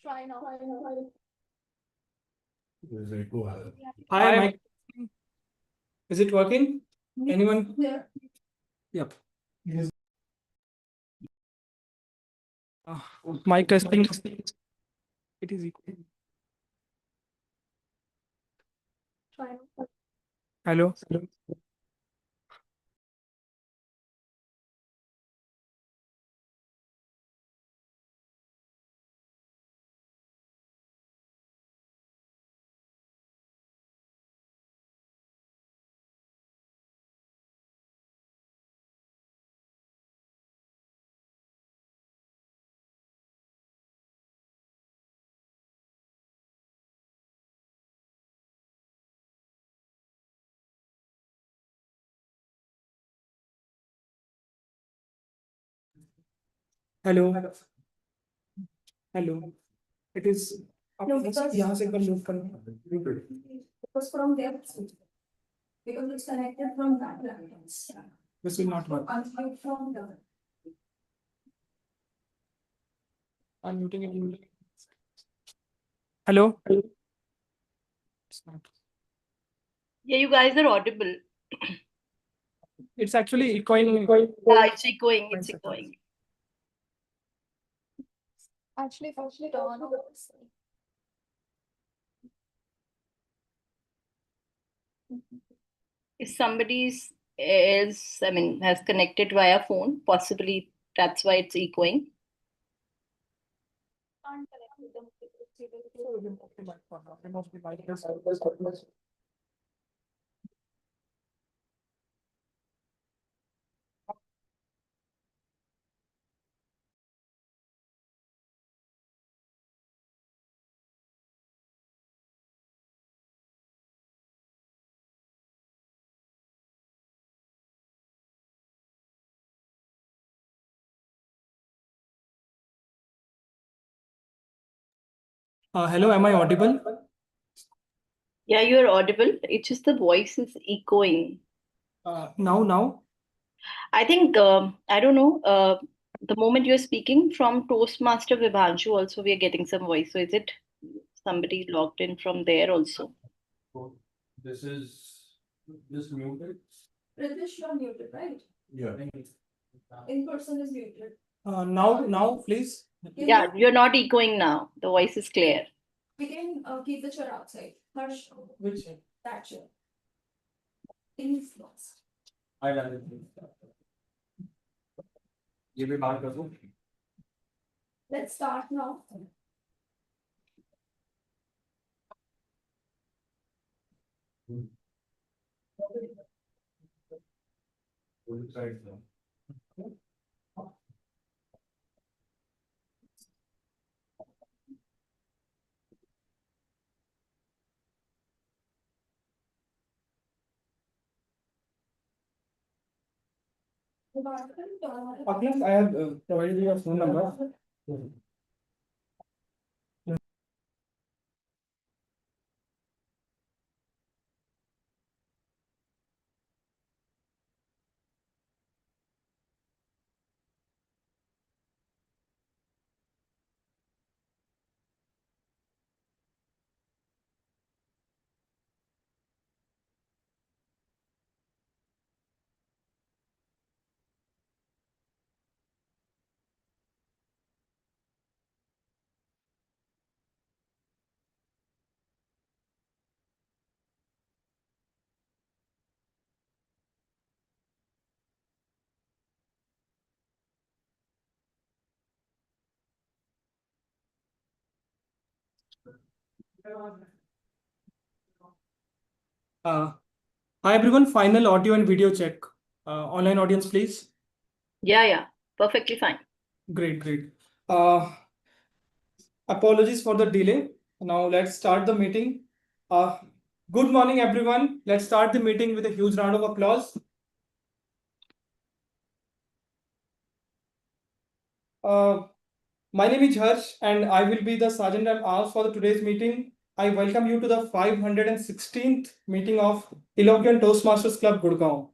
Try now. Hi, Mike. Is it working? Anyone? Yeah. Yep. Mic testing. It is equal. Try now. Hello. Hello hello it is No, because- यहाँ से एक बार mute करना Because from there, because it's connected from that line. This will not work Unmute from the. Unmuting it hello Yeah, you guys are audible. It's actually echoing It's echoing. It's echoing. Actually, turn on. If somebody's else, I mean, has connected via phone, possibly that's why it's echoing. Can't connect with them. hello, am I audible? Yeah, you're audible. It's just the voice is echoing. Now I think, I don't know, the moment you're speaking from Toastmaster Vibhanshu, also we are getting some voice. So is it somebody logged in from there also? This is muted. Ritesh, you're muted, right? Yeah. In person is muted. now please Yeah, you're not echoing now. The voice is clear. We can keep the chair outside. Harsh, which that chair. In his box. I ran it. ये भी बाहर कर दूं? Let's start now. Both sides now. Akhilesh, I have provided you a phone number. Hi everyone, final audio and video check. Online audience, please. Yeah, perfectly fine. Great. Apologies for the delay. Now let's start the meeting. Good morning, everyone. Let's start the meeting with a huge round of applause. My name is Harsh, and I will be the Sergeant at Arms for today's meeting. I welcome you to the 516th meeting of Eloquent Toastmasters Club, Gurgaon.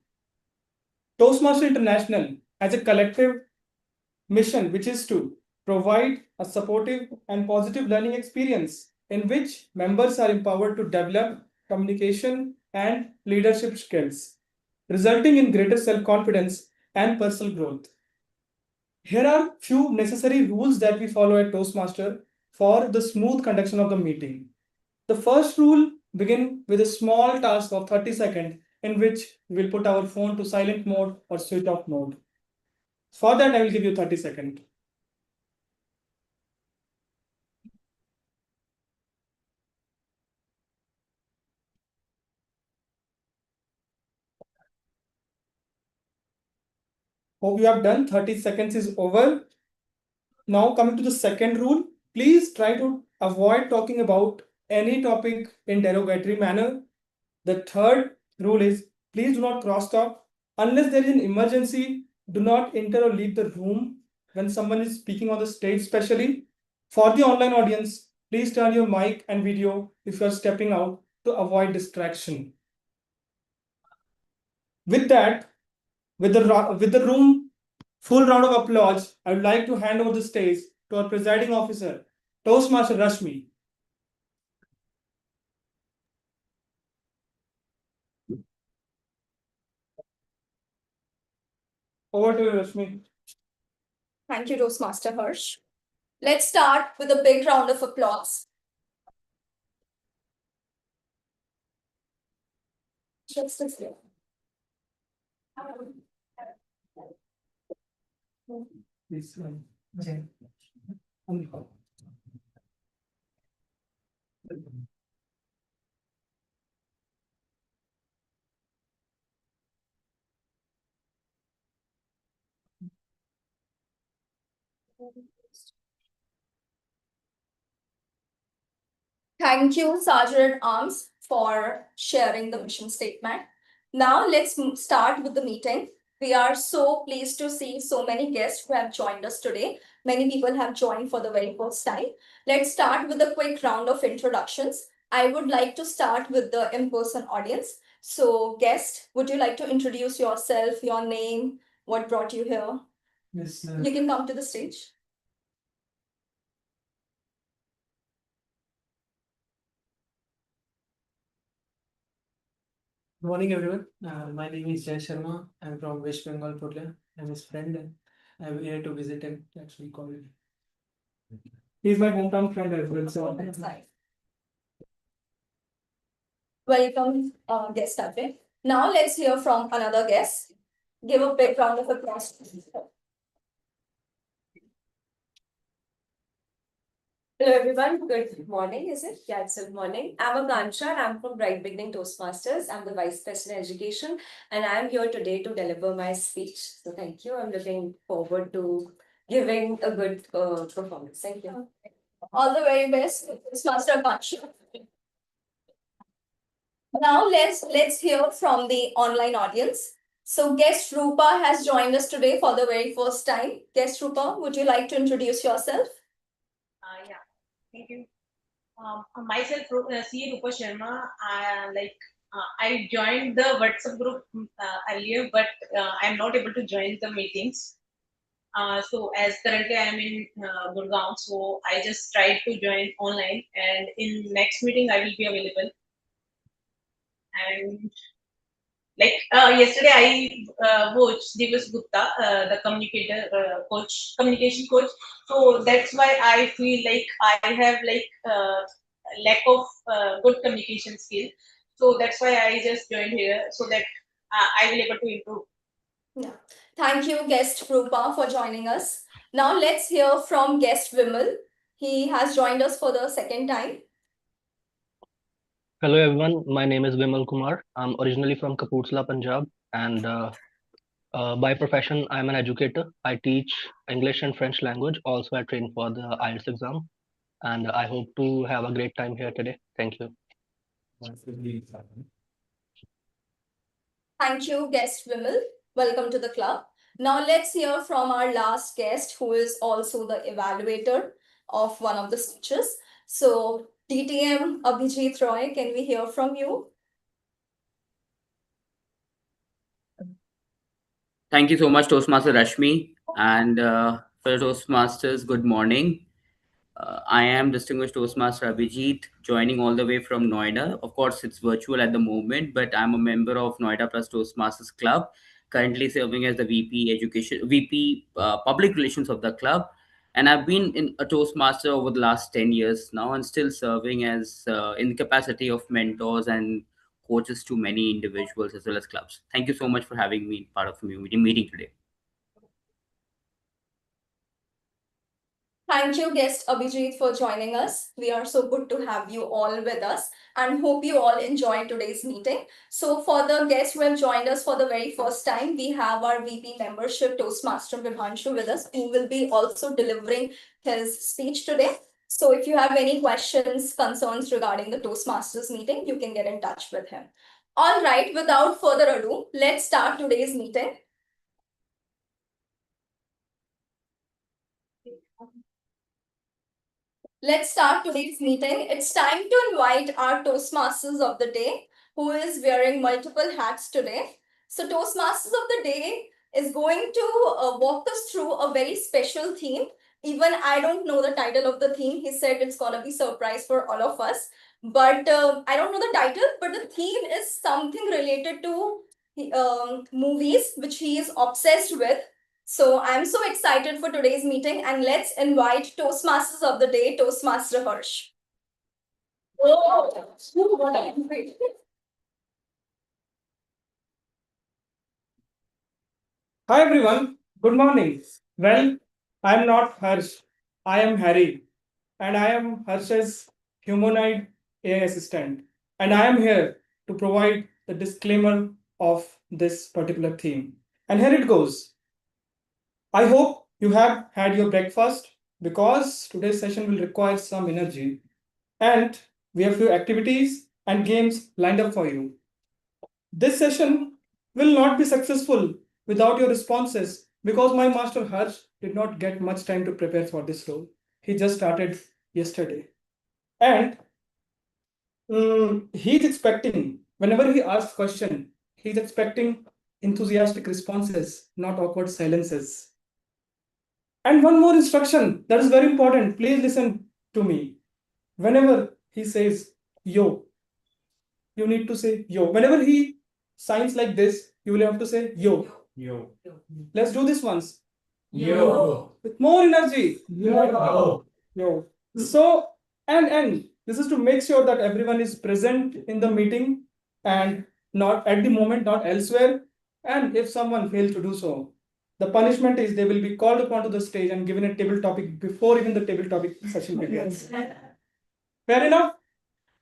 Toastmaster International has a collective mission, which is to provide a supportive and positive learning experience in which members are empowered to develop communication and leadership skills, resulting in greater self-confidence and personal growth. Here are few necessary rules that we follow at Toastmaster for the smooth conduction of the meeting. The first rule begin with a small task of 30 seconds in which we'll put our phone to silent mode or switch off mode. For that, I will give you 30 seconds. Hope you have done. 30 seconds is over. Now coming to the second rule, please try to avoid talking about any topic in derogatory manner. The third rule is please do not cross talk. Unless there is an emergency, do not enter or leave the room when someone is speaking on the stage, especially. For the online audience, please turn your mic and video if you are stepping out to avoid distraction. With that, with the room full round of applause, I would like to hand over the stage to our presiding officer, Toastmaster Rashmi. Over to you, Rashmi. Thank you, Toastmaster Harsh. Let's start with a big round of applause. Just a second. Please, Thank you, Sergeant at Arms, for sharing the mission statement. Now let's start with the meeting. We are so pleased to see so many guests who have joined us today. Many people have joined for the very first time. Let's start with a quick round of introductions. I would like to start with the in-person audience. So, guest, would you like to introduce yourself, your name, what brought you here? Yes, You can come to the stage. Good morning, everyone. My name is Jay Sharma. I'm from West Bengal, Purulia. I'm his friend and I'm here to visit him. That's what we call it. he's my hometown friend as well. So That's nice. Welcome, guest Ajay. Now let's hear from another guest. Give a big round of applause. Hello everyone, good morning, is it? Yeah, it's good morning. I'm Akansha and I'm from Bright Beginning Toastmasters. I'm the Vice President Education and I'm here today to deliver my speech. So thank you. I'm looking forward to giving a good performance. Thank you. All the very best, Master Akansha. Now let's hear from the online audience. So guest Rupa has joined us today for the very first time. Guest Rupa, would you like to introduce yourself? Yeah, thank you. Myself, C. Rupa Sharma. I joined the WhatsApp group earlier, but I'm not able to join the meetings. So as currently I am in Gurgaon, so I just tried to join online, and in next meeting I will be available. And yesterday I watched Divas Gupta, the communication coach. So that's why I feel like I have lack of good communication skill. So that's why I just joined here so that I will able to improve. Yeah. Thank you, guest Rupa, for joining us. Now let's hear from guest Vimal. He has joined us for the second time. Hello everyone, my name is Vimal Kumar. I'm originally from Kapurthala, Punjab, and by profession, I'm an educator. I teach English and French language. Also, I train for the IELTS exam, and I hope to have a great time here today. Thank you. Thank you, guest Vimal. Welcome to the club. Now let's hear from our last guest, who is also the evaluator of one of the speeches. So, DTM Abhijit Roy, can we hear from you? Thank you so much, Toastmaster Rashmi. And Fellow Toastmasters, good morning. I am Distinguished Toastmaster Abhijit, joining all the way from Noida. Of course, it's virtual at the moment, but I'm a member of Noida Plus Toastmasters Club, currently serving as the VP Public Relations of the club. And I've been in a Toastmaster over the last 10 years now, and still serving as in the capacity of mentors and coaches to many individuals as well as clubs. Thank you so much for having me part of the meeting today. Thank you, guest Abhijit, for joining us. We are so good to have you all with us and hope you all enjoy today's meeting. So, for the guests who have joined us for the very first time, we have our VP membership Toastmaster Vibhanshu with us, who will be also delivering his speech today. So, if you have any questions, concerns regarding the Toastmasters meeting, you can get in touch with him. All right, without further ado, let's start today's meeting. Let's start today's meeting. It's time to invite our Toastmasters of the day, who is wearing multiple hats today. So, Toastmasters of the day is going to walk us through a very special theme. Even I don't know the title of the theme. He said it's gonna be surprise for all of us. But I don't know the title, but the theme is something related to movies, which he is obsessed with. So I'm so excited for today's meeting, and let's invite Toastmasters of the day, Toastmaster Harsh. Hi everyone, good morning. Well, I'm not Harsh, I am Harry, and I am Harsh's humanoid AI assistant. And I am here to provide the disclaimer of this particular theme. And here it goes. I hope you have had your breakfast because today's session will require some energy. And we have few activities and games lined up for you. This session will not be successful without your responses because my master Harsh did not get much time to prepare for this role. He just started yesterday. And he's expecting, whenever he asks question, he's expecting enthusiastic responses, not awkward silences. And one more instruction that is very important. Please listen to me. Whenever he says yo, you need to say yo. Whenever he signs like this, you will have to say yo. Yo. Let's do this once. Yo. With more energy. Yo. Yo. So, and this is to make sure that everyone is present in the meeting and not at the moment, not elsewhere. And if someone fails to do so, the punishment is they will be called upon to the stage and given a table topic before even the table topic session begins. Fair enough?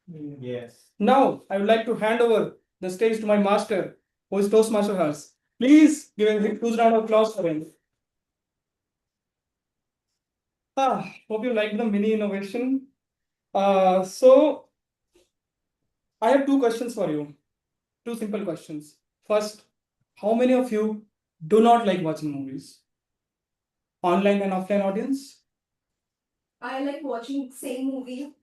Yes. Now, I would like to hand over the stage to my master, who is Toastmaster Harsh. Please give a huge round of applause for him. Hope you liked the mini innovation. So, I have two questions for you. Two simple questions. First, how many of you do not like watching movies? Online and offline audience? I like watching same movie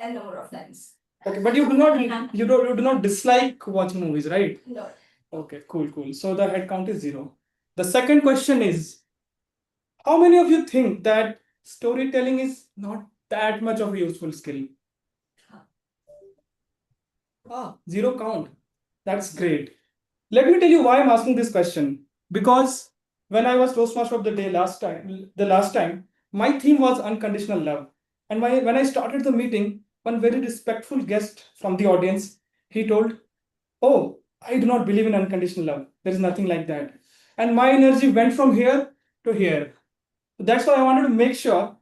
a number of times. Okay, but you do not dislike watching movies, right? No. Okay, cool. So the head count is 0. The second question is, how many of you think that storytelling is not that much of a useful skill? 0 count. That's great. Let me tell you why I'm asking this question. Because when I was Toastmaster of the day last time, my theme was unconditional love. And when I started the meeting, one very respectful guest from the audience, he told, "Oh, I do not believe in unconditional love. There is nothing like that." And my energy went from here to here. That's why I wanted to make sure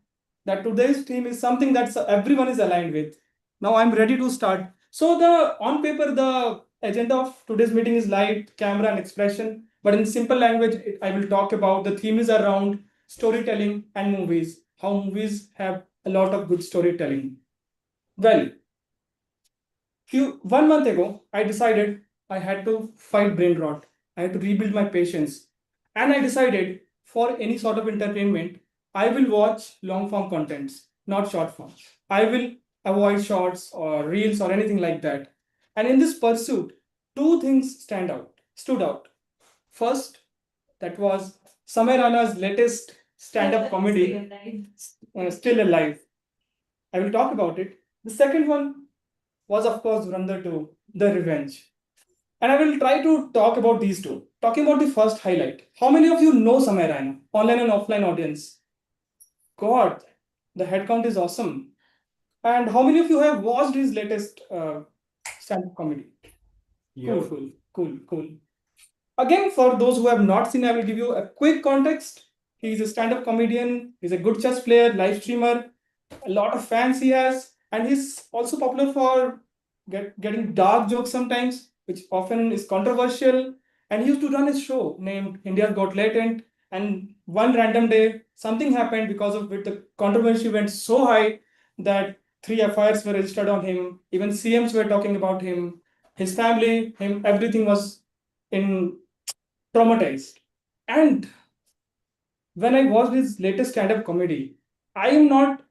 that today's theme is something that everyone is aligned with. Now I'm ready to start. So on paper, the agenda of today's meeting is light, camera, and expression. But in simple language, I will talk about the theme is around storytelling and movies. How movies have a lot of good storytelling. Well, 1 month ago, I decided I had to fight brain rot. I had to rebuild my patience. And I decided for any sort of entertainment, I will watch long form contents, not short form. I will avoid shorts or reels or anything like that. And in this pursuit, two things stood out. First, that was Samay Rana's latest stand-up comedy still alive. I will talk about it. The second one was, of course, Dhurandhar 2, The Revenge. And I will try to talk about these two. Talking about the first highlight. How many of you know Samay Raina, online and offline audience? God, the headcount is awesome. And how many of you have watched his latest stand-up comedy? Cool. Again, for those who have not seen, I will give you a quick context. He's a stand-up comedian, he's a good chess player, live streamer, a lot of fans he has, and he's also popular for getting dark jokes sometimes, which often is controversial. And he used to run his show named India's Got Latent. And one random day, something happened because of which the controversy went so high that 3 FIRs were registered on him. Even CMs were talking about him, his family, him. Everything was in traumatized. And when I watched his latest stand-up comedy, I'm not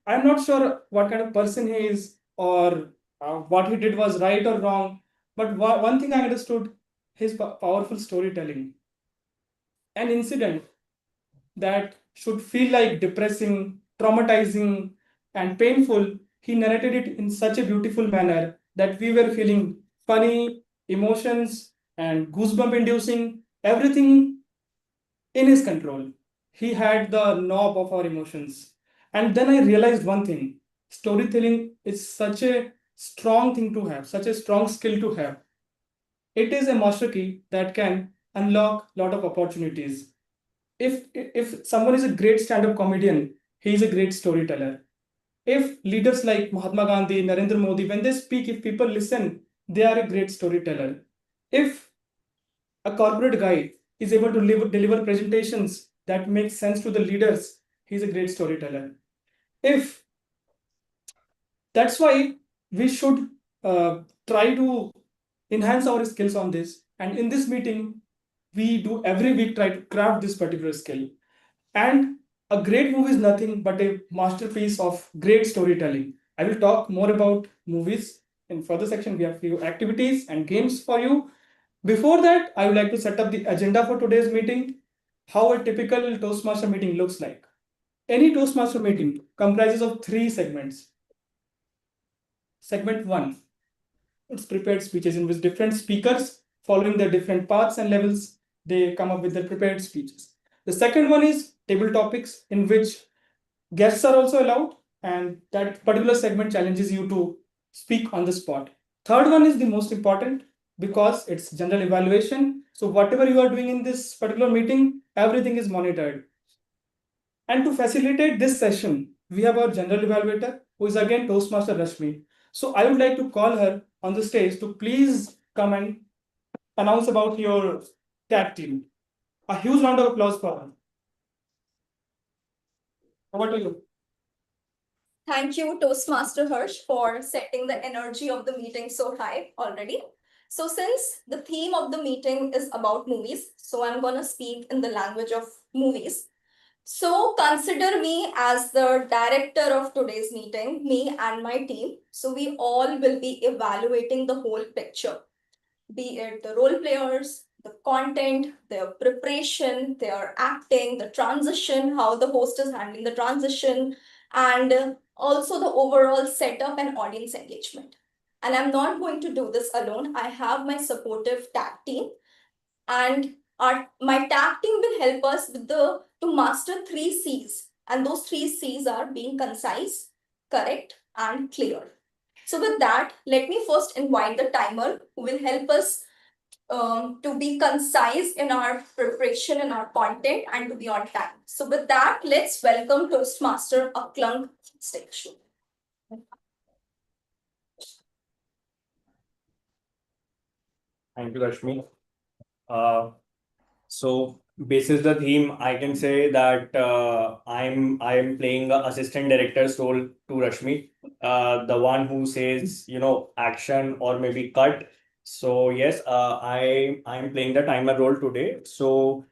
sure what kind of person he is or what he did was right or wrong. But one thing I understood, his powerful storytelling. An incident that should feel like depressing, traumatizing, and painful, he narrated it in such a beautiful manner that we were feeling funny, emotions, and goosebump inducing, everything in his control. He had the knob of our emotions. And then I realized one thing, storytelling is such a strong thing to have, such a strong skill to have. It is a master key that can unlock a lot of opportunities. If someone is a great stand-up comedian, he is a great storyteller. If leaders like Mahatma Gandhi, Narendra Modi, when they speak, if people listen, they are a great storyteller. If a corporate guy is able to deliver presentations that make sense to the leaders, he's a great storyteller. If that's why we should try to enhance our skills on this. And in this meeting, we do every week try to craft this particular skill. And a great movie is nothing but a masterpiece of great storytelling. I will talk more about movies in further section. We have few activities and games for you. Before that, I would like to set up the agenda for today's meeting, how a typical Toastmaster meeting looks like. Any Toastmaster meeting comprises of 3 segments. Segment 1, it's prepared speeches in which different speakers, following their different paths and levels, they come up with their prepared speeches. The second one is table topics, in which guests are also allowed, and that particular segment challenges you to speak on the spot. Third one is the most important because it's general evaluation. So whatever you are doing in this particular meeting, everything is monitored. And to facilitate this session, we have our general evaluator, who is again Toastmaster Rashmi. So I would like to call her on the stage to please come and announce about your tag team. A huge round of applause for her. Over to you. Thank you, Toastmaster Harsh, for setting the energy of the meeting so high already. So since the theme of the meeting is about movies, so I'm going to speak in the language of movies. So consider me as the director of today's meeting, me and my team. So we all will be evaluating the whole picture, be it the role players, the content, their preparation, their acting, the transition, how the host is handling the transition, and also the overall setup and audience engagement. And I'm not going to do this alone. I have my supportive tag team, and my tag team will help us with to master 3 C's. And those 3 C's are being concise, correct, and clear. So with that, let me first invite the timer who will help us to be concise in our preparation and our content and to be on time. So with that, let's welcome Toastmaster Aklunk stage. Thank you, Rashmi. So basis the theme, I can say that I'm playing the assistant director's role to Rashmi, the one who says action or maybe cut. So yes, I'm playing the timer role today. So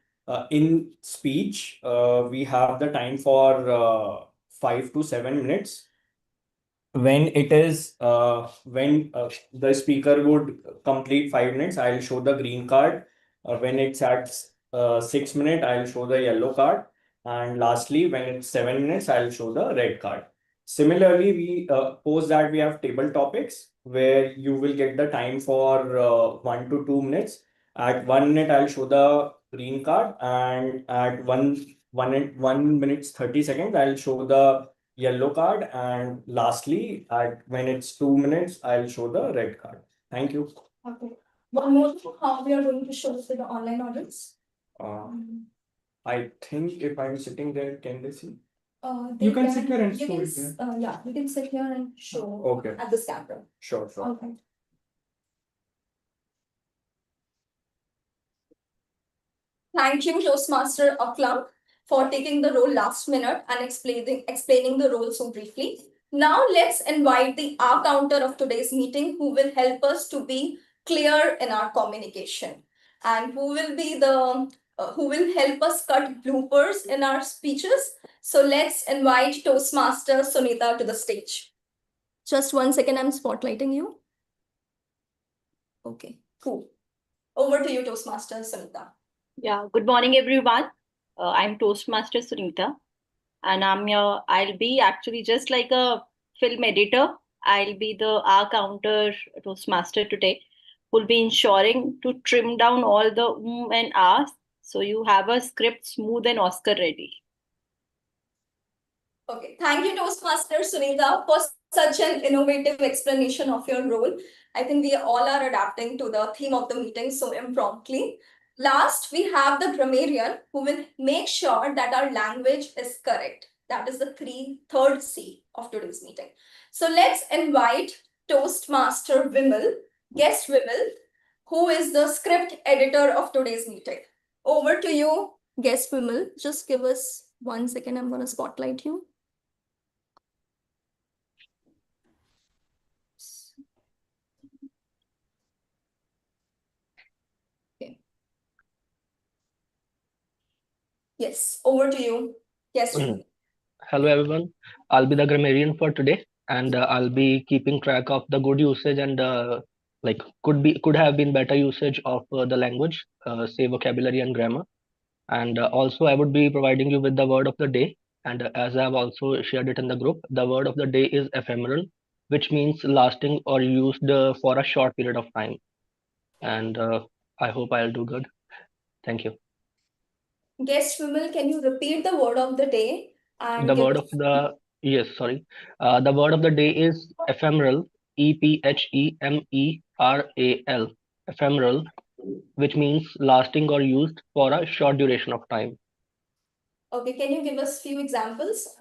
in speech, we have the time for 5 to 7 minutes. When it is when the speaker would complete 5 minutes, I'll show the green card. When it's at 6 minutes, I'll show the yellow card. And lastly, when it's 7 minutes, I'll show the red card. Similarly, we post that we have table topics where you will get the time for 1 to 2 minutes. At 1 minute, I'll show the green card, and at 1 minute 30 seconds, I'll show the yellow card, and lastly, at when it's 2 minutes, I'll show the red card. Thank you. Okay. One more thing, how we are going to show this to the online audience? I think if I'm sitting there, can they see? They You can sit here and you show can, it, yeah. yeah, you can sit here and show Okay. at this camera. Sure, sure. Okay. Thank you, Toastmaster Aklam, for taking the role last minute and explaining the role so briefly. Now let's invite the R counter of today's meeting, who will help us to be clear in our communication, and who will be the who will help us cut bloopers in our speeches. So let's invite Toastmaster Sunita to the stage. Just 1 second, I'm spotlighting you. Okay, cool. Over to you, Toastmaster Sunita. Yeah, good morning, everyone. I'm Toastmaster Sunita, and I'll be actually just like a film editor. I'll be the R counter Toastmaster today, who'll be ensuring to trim down all the and ahs so you have a script smooth and Oscar ready. Okay, thank you, Toastmaster Sunita, for such an innovative explanation of your role. I think we all are adapting to the theme of the meeting so impromptly. Last, we have the grammarian who will make sure that our language is correct. That is the third C of today's meeting. So let's invite Toastmaster Vimal, guest Vimal, who is the script editor of today's meeting. Over to you, guest Vimal. Just give us 1 second. I'm going to spotlight you. Okay. Yes, over to you. Yes, Vimal. Hello everyone, I'll be the grammarian for today, and I'll be keeping track of the good usage and like could have been better usage of the language, say vocabulary and grammar. And also I would be providing you with the word of the day. And as I've also shared it in the group, the word of the day is ephemeral, which means lasting or used for a short period of time. And I hope I'll do good. Thank you. Guest Vimal, can you repeat the word of the day and The give word of the yes, sorry. The word of the day is ephemeral, ephemeral, ephemeral, which means lasting or used for a short duration of time. Okay, can you give us few examples?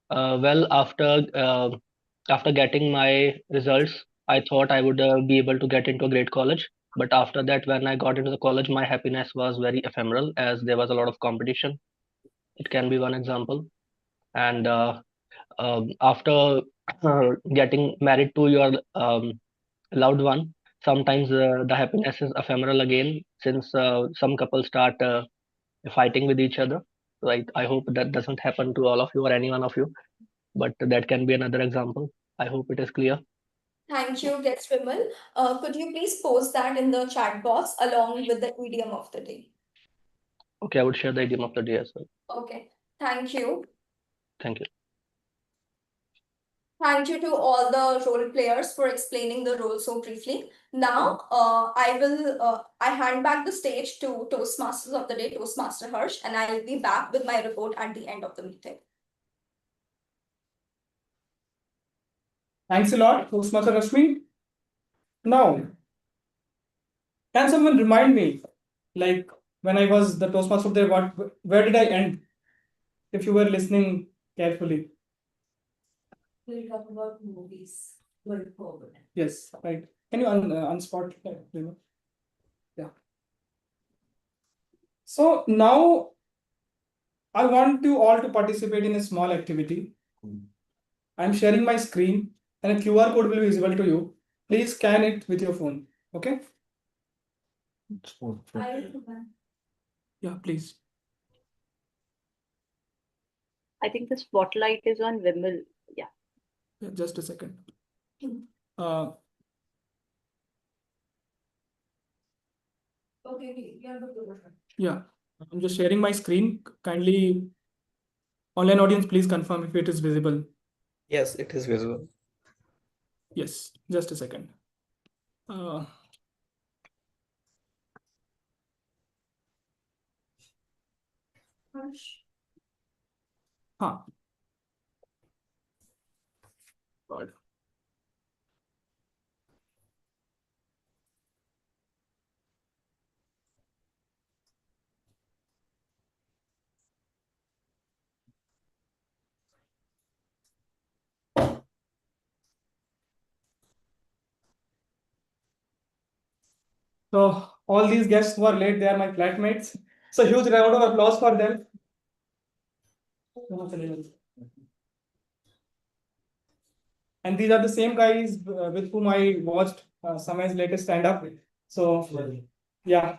Well, after getting my results, I thought I would be able to get into a great college. But after that, when I got into the college, my happiness was very ephemeral as there was a lot of competition. It can be one example. And after getting married to your loved one, sometimes the happiness is ephemeral again since some couples start fighting with each other. Right? I hope that doesn't happen to all of you or any one of you, but that can be another example. I hope it is clear. Thank you, guest Vimal. Could you please post that in the chat box along with the idiom of the day? Okay, I would share the idiom of the day as well. Okay, thank you. Thank you. Thank you to all the role players for explaining the role so briefly. Now, I hand back the stage to Toastmasters of the day, Toastmaster Harsh, and I'll be back with my report at the end of the meeting. Thanks a lot, Toastmaster Rashmi. Now, can someone remind me, like when I was the Toastmaster of the day, where did I end? If you were listening carefully. We'll talk about movies going forward. Yes, right. Can you unspot? Yeah. So now I want you all to participate in a small activity. I'm sharing my screen and a QR code will be visible to you. Please scan it with your phone. Okay? Yeah, please. I think the spotlight is on Vimal. Yeah. Just a second. Okay, Yeah. I'm just sharing my screen. Kindly, online audience, please confirm if it is visible. Yes, it is visible. Yes, just a second. Uh, huh. God. So all these guests who are late, they are my flatmates. So huge round of applause for them. And these are the same guys with whom I watched Samay's latest stand-up. So yeah.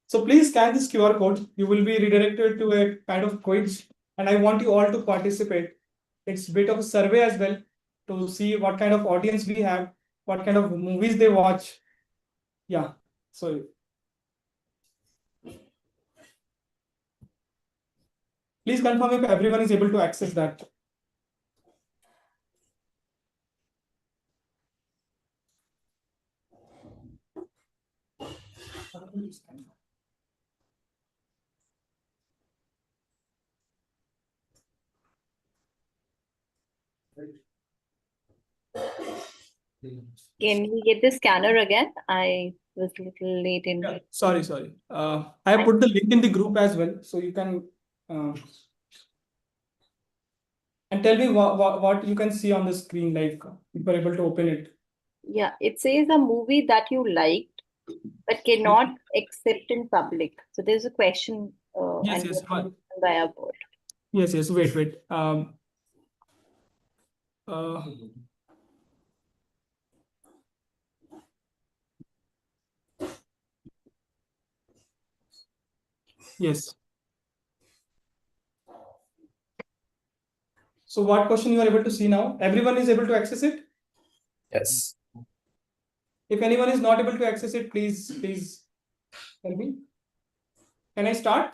So please scan this QR code. You will be redirected to a kind of quiz, and I want you all to participate. It's a bit of a survey as well to see what kind of audience we have, what kind of movies they watch. Yeah. So please confirm if everyone is able to access that. Can we get the scanner again? I was a little late in. Yeah, sorry. I have put the link in the group as well, so you can and tell me what you can see on the screen, like if you're able to open it. Yeah, it says a movie that you liked but cannot accept in public. So there's a question Yes, and yes, fine. by a word. Yes. Wait. Uh, yes. So what question you are able to see now? Everyone is able to access it? Yes. If anyone is not able to access it, please tell me. Can I start?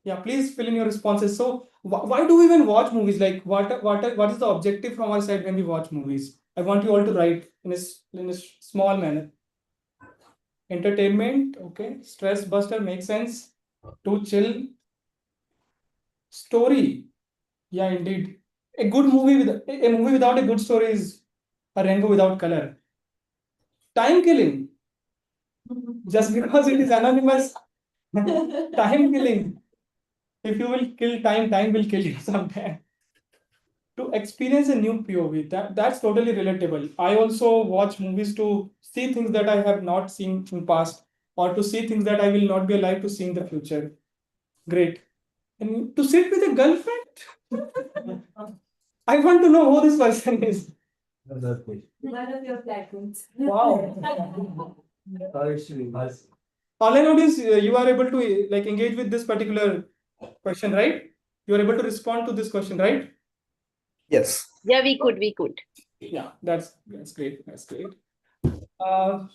Yeah, please fill in your responses. So why do we even watch movies? Like what is the objective from our side when we watch movies? I want you all to write in a small manner. Entertainment, okay. Stress buster makes sense. To chill. Story, yeah, indeed. A movie without a good story is a rainbow without color. Time killing, just because it is anonymous. Time killing. If you will kill time, time will kill you sometime. To experience a new POV, that's totally relatable. I also watch movies to see things that I have not seen in past, or to see things that I will not be alive to see in the future. Great. And to sit with a girlfriend? I want to know who this person is. One of your flatmates. Wow. Online audience, you are able to like engage with this particular question, right? You are able to respond to this question, right? Yes. Yeah, we could. Yeah, that's great. That's great.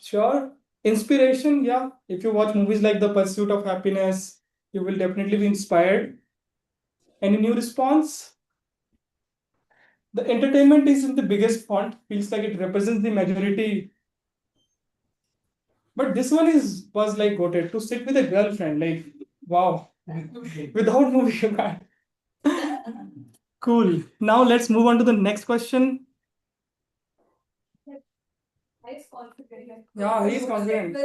Sure. Inspiration, yeah. If you watch movies like The Pursuit of Happiness, you will definitely be inspired. Any new response? The entertainment is in the biggest font, feels like it represents the majority. But this one was like goated to sit with a girlfriend, like wow. Without movie, you can't. Cool. Now let's move on to the next question. Yeah, he's confident.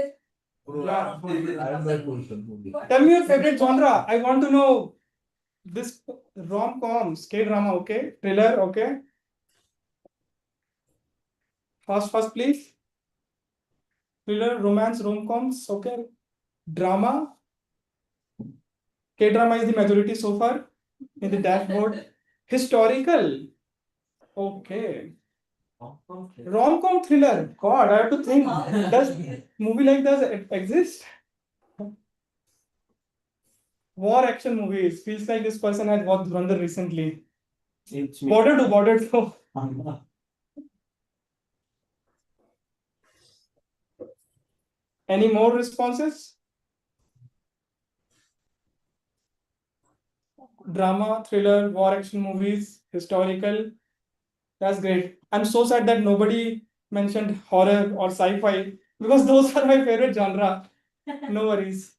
Yeah. Tell me your favorite genre. I want to know this rom-coms, K-drama, okay? Thriller, okay? Fast, please. Thriller, romance, rom-coms, okay? Drama. K-drama is the majority so far in the dashboard. Historical. Okay. Rom-com thriller. God, I have to think. Does movie like this exist? War action movies. Feels like this person has watched Dhurandhar recently. Border to. Any more responses? Drama, thriller, war action movies, historical. That's great. I'm so sad that nobody mentioned horror or sci-fi because those are my favorite genre. No worries.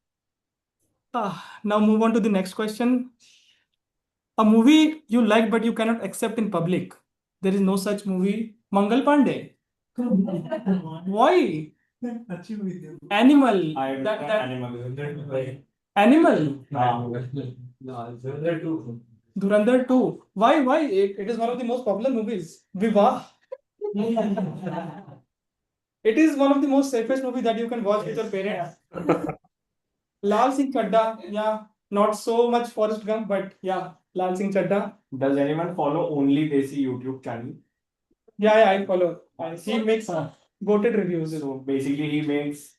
Now move on to the next question. A movie you like but you cannot accept in public. There is no such movie. Mangal Pandey. Why? Animal. I That- that- animal. Animal. Ah. Dhurandhar 2. Why? Why? It is one of the most popular movies. Vivah. It is one of the most safest movie that you can watch with your parents. Lal Singh Chadda. Yeah. Not so much Forrest Gump, but yeah. Lal Singh Chadda. Does anyone follow only Desi YouTube channel? Yeah, I follow. He makes goated reviews. So basically, he makes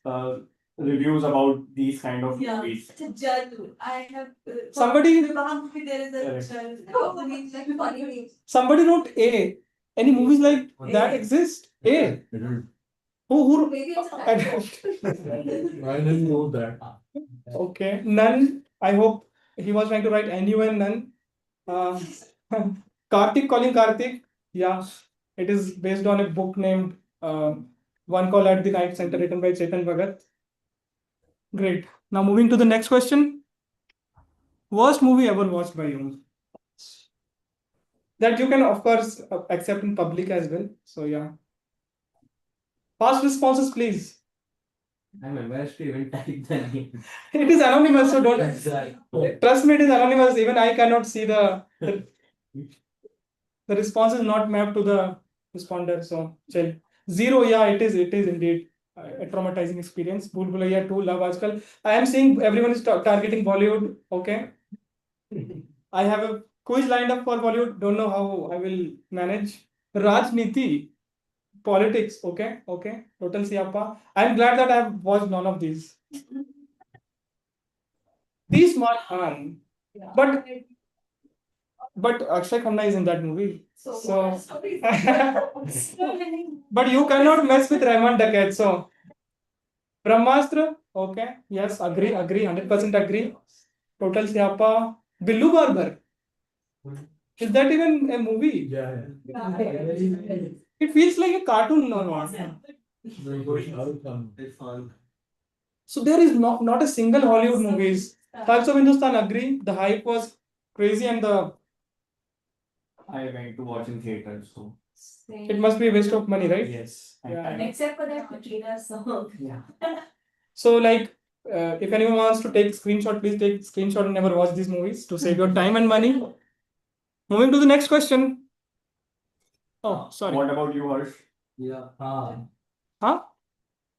reviews about these kind of Yeah, movies. it's a judge. I have Somebody- Vivah movie, there is a Correct. judge. Oh, he's like funny names. Somebody wrote A. Any movies like that exist? A. Who? Maybe it's a typo. I didn't know that. Okay. None. I hope he was trying to write NU and none. Karthik calling Karthik. Yeah. It is based on a book named One Call at the Night Center, written by Chetan Bhagat. Great. Now moving to the next question. Worst movie ever watched by you? That you can, of course, accept in public as well. So yeah. Fast responses, please. I'm embarrassed to even type the name. It is anonymous, so don't. Exactly. Trust me, it is anonymous. Even I cannot see the response is not mapped to the responder. So chill. 0, yeah, it is. It is indeed a traumatizing experience. Bhool Bhulaiya 2, Love Aajkal. I am seeing everyone is targeting Bollywood. Okay. I have a quiz lined up for Bollywood. Don't know how I will manage. Rajniti, politics. Okay. Total Siapa. I'm glad that I have watched none of these. These Smart Khan. But Akshay Khanna is in that movie. So but you cannot mess with Rahman Dakat. So Brahmastra. Okay. Yes, agree. 100% agree. Total Siapa. Billu Barber. Is that even a movie? Yeah. It feels like a cartoon or what? It's fun. So there is not a single Hollywood movies. Types of Hindustan agree. The hype was crazy and I went to watch in theater, so it must be a waste of money, right? yes. Yeah. Except for that Katrina song. Yeah. So like, if anyone wants to take screenshot, please take screenshot and never watch these movies to save your time and money. Moving to the next question. Oh, sorry. What about you, Harsh? Yeah. Huh?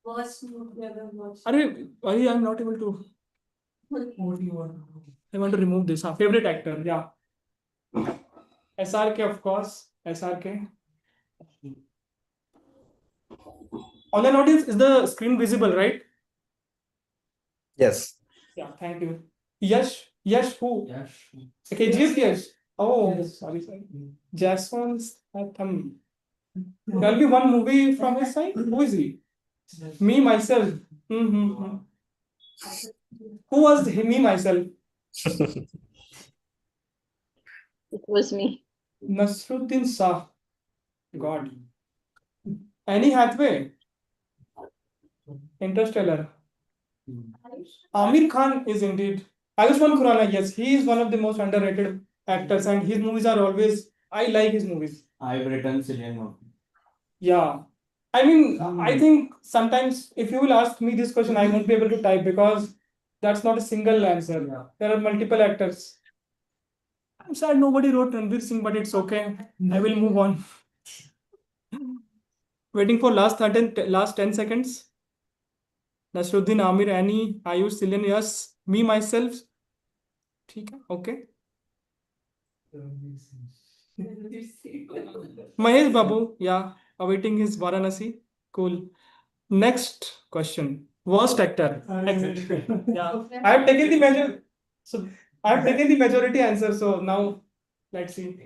Worst movie ever watched. I'm not able to. What do you want? I want to remove this. Favorite actor, yeah. SRK, of course. SRK. Online audience, is the screen visible, right? Yes. Yeah, thank you. Yash, who? Yes. KGF Yash. Oh, Yes. sorry. Jaswan's thumb. There'll be one movie from his side. Who is he? Me, myself. Mm-hmm. Who was me, myself? It was me. Nasruddin Shah. God. Annie Hathaway. Interstellar. Amir Khan is indeed. Ayushmann Khurrana, yes, he is one of the most underrated actors, and his movies are always. I like his movies. I've written Cillian Murphy. Yeah. I mean, I think sometimes if you will ask me this question, I won't be able to type because that's not a single answer. Yeah. There are multiple actors. I'm sad nobody wrote Ranveer Singh, but it's okay. I will move on. Waiting for last 10 seconds. Nasruddin, Amir, Annie, Ayush, Cillian, yes. Me, myself. ठीक है, okay. Mahesh Babu, yeah, awaiting his Varanasi. Cool. Next question. Worst actor. Yeah, I have taken the measure. So I have taken the majority answer. So now let's see.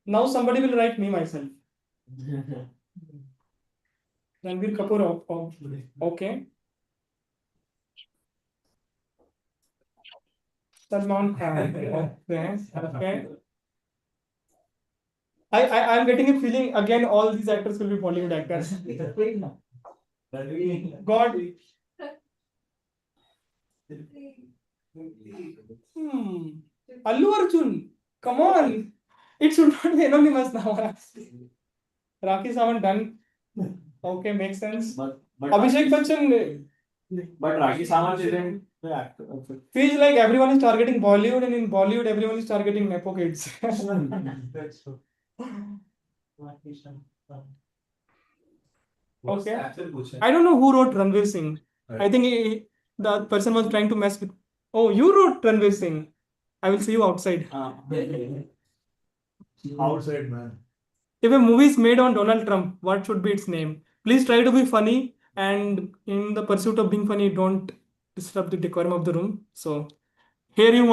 Now somebody will write me myself. Ranbir Kapoor. Okay. Salman Khan. Okay. Okay. I'm getting a feeling again all these actors will be Bollywood actors. God. Allu Arjun. Come on. It should not be anonymous now. Rakhi Sawant done. Okay, makes sense. Abhishek Bachchan. But Rakhi Sawant isn't the actor. Feels like everyone is targeting Bollywood, and in Bollywood everyone is targeting Nepo kids. That's true. Okay. I don't know who wrote Ranveer Singh. I think the person was trying to mess with. Oh, you wrote Ranveer Singh. I will see you outside. Outside, man. If a movie is made on Donald Trump, what should be its name? Please try to be funny, and in the pursuit of being funny, don't disrupt the decorum of the room. So here you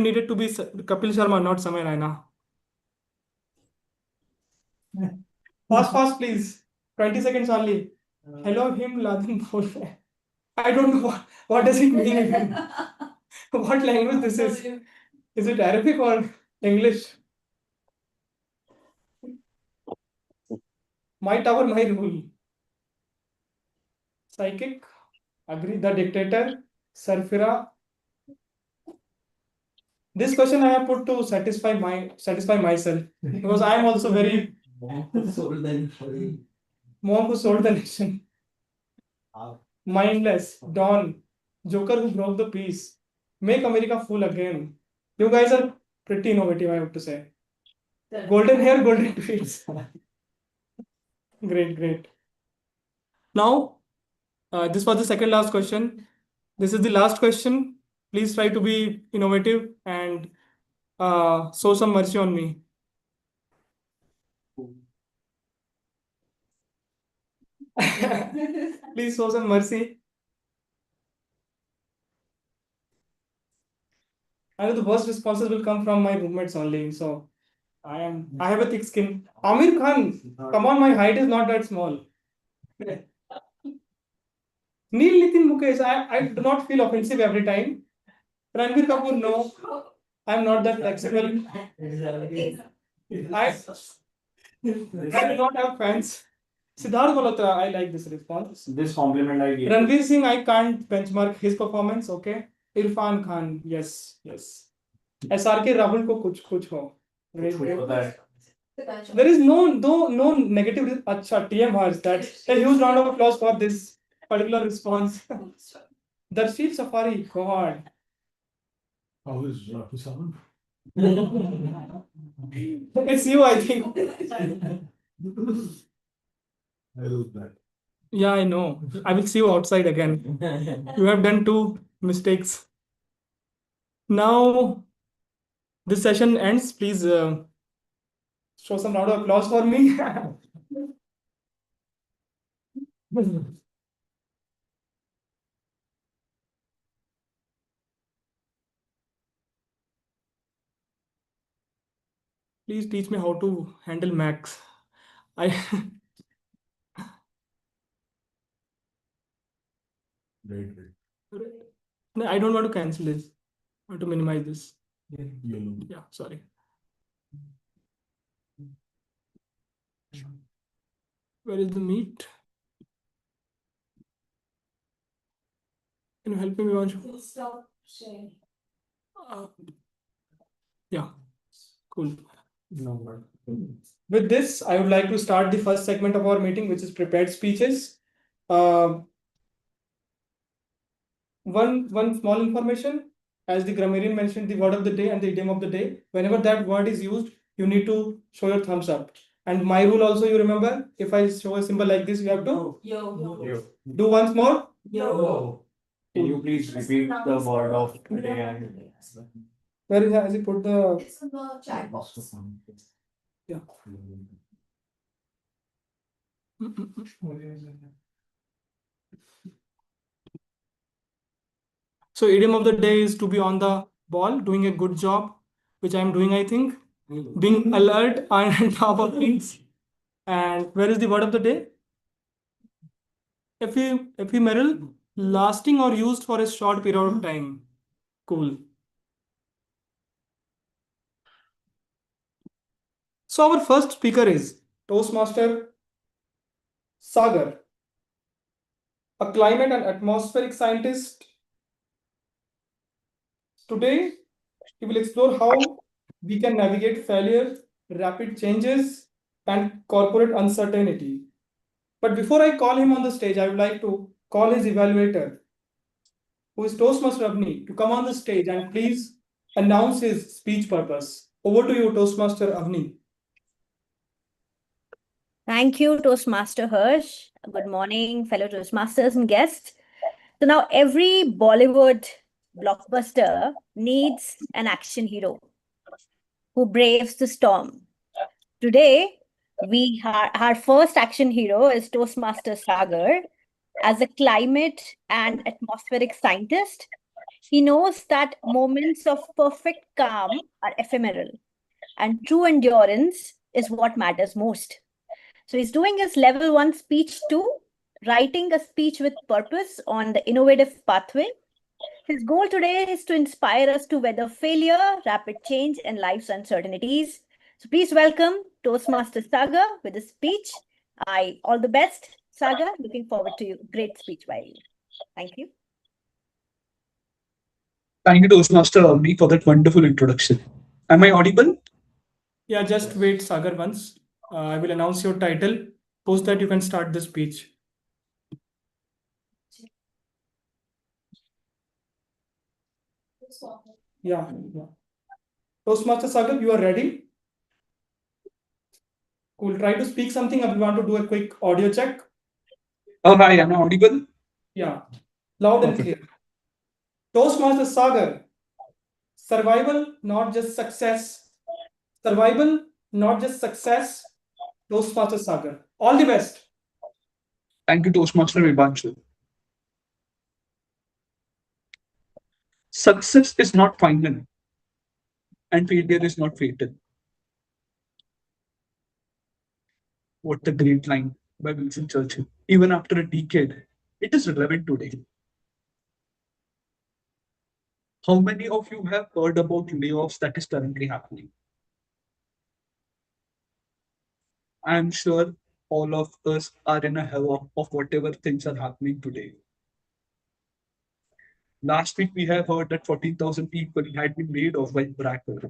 needed to be Kapil Sharma, not Samay Raina. Fast, please. 20 seconds only. Hello, him, Laden bol rahe hain. I don't know what does it mean even. What language this is? Is it Arabic or English? My tower, my rule. Psychic. Agree. The dictator. Sarfira. This question I have put to satisfy myself because I am also very Monk who sold the nation. Mindless. Dawn. Joker who broke the peace. Make America fool again. You guys are pretty innovative, I have to say. Golden hair, golden tweets. Great. Now, this was the second last question. This is the last question. Please try to be innovative and show some mercy on me. Please show some mercy. I know the worst responses will come from my roommates only. So I have a thick skin. Amir Khan, come on, my height is not that small. Neil Nitin Mukesh, I do not feel offensive every time. Ranbir Kapoor, no. I'm not that flexible. I do not have fans. Siddharth Malhotra, I like this response. This compliment I gave. Ranveer Singh, I can't benchmark his performance, okay? Irfan Khan, yes. SRK Rahul ko kuch ho. Great. There is no negative. Acha, TM Hars. That's a huge round of applause for this particular response. Darshil Safari, God. How is Rakhi Sawant? It's you, I think. I love that. Yeah, I know. I will see you outside again. You have done 2 mistakes. Now, this session ends. Please show some round of applause for me. Please teach me how to handle Macs. I Great. No, I don't want to cancel this. I want to minimize this. You Yeah, sorry. Where is the meat? Can you help me, Vivanshu? Stop sharing. Yeah, cool. know. With this, I would like to start the first segment of our meeting, which is prepared speeches. One small information, as the grammarian mentioned, the word of the day and the idiom of the day. Whenever that word is used, you need to show your thumbs up. And my rule also, you remember, if I show a symbol like this, you have to Yo. do once more. Yo. Can you please repeat the word of the day and Where is has he put the? It's in the chat box. Yeah. So idiom of the day is to be on the ball, doing a good job, which I'm doing, I think. Being alert and on top of things. And where is the word of the day? Ephemeral, lasting or used for a short period of time. Cool. So our first speaker is Toastmaster Sagar, a climate and atmospheric scientist. Today, he will explore how we can navigate failure, rapid changes, and corporate uncertainty. But before I call him on the stage, I would like to call his evaluator, who is Toastmaster Avni, to come on the stage and please announce his speech purpose. Over to you, Toastmaster Avni. Thank you, Toastmaster Hirsch. Good morning, fellow Toastmasters and guests. So now every Bollywood blockbuster needs an action hero who braves the storm. Today, our first action hero is Toastmaster Sagar. As a climate and atmospheric scientist, he knows that moments of perfect calm are ephemeral, and true endurance is what matters most. So he's doing his level 1 speech 2, writing a speech with purpose on the innovative pathway. His goal today is to inspire us to weather failure, rapid change, and life's uncertainties. So please welcome Toastmaster Saga with his speech. All the best, Saga. Looking forward to you. Great speech by you. Thank you. Thank you, Toastmaster Avni, for that wonderful introduction. Am I audible? Yeah, just wait, Sagar, once. I will announce your title. Post that you can start the speech. Yeah. Toastmaster Sagar, you are ready? Cool. Try to speak something if you want to do a quick audio check. Oh, hi, am I audible? Yeah, loud and clear. Toastmaster Sagar, survival, not just success. Survival, not just success. Toastmaster Sagar. All the best. Thank you, Toastmaster Vibanshu. Success is not final, and failure is not fatal. What a great line by Winston Churchill. Even after a decade, it is relevant today. How many of you have heard about layoffs that is currently happening? I'm sure all of us are in a hell of whatever things are happening today. Last week, we have heard that 14,000 people had been laid off by Bracker.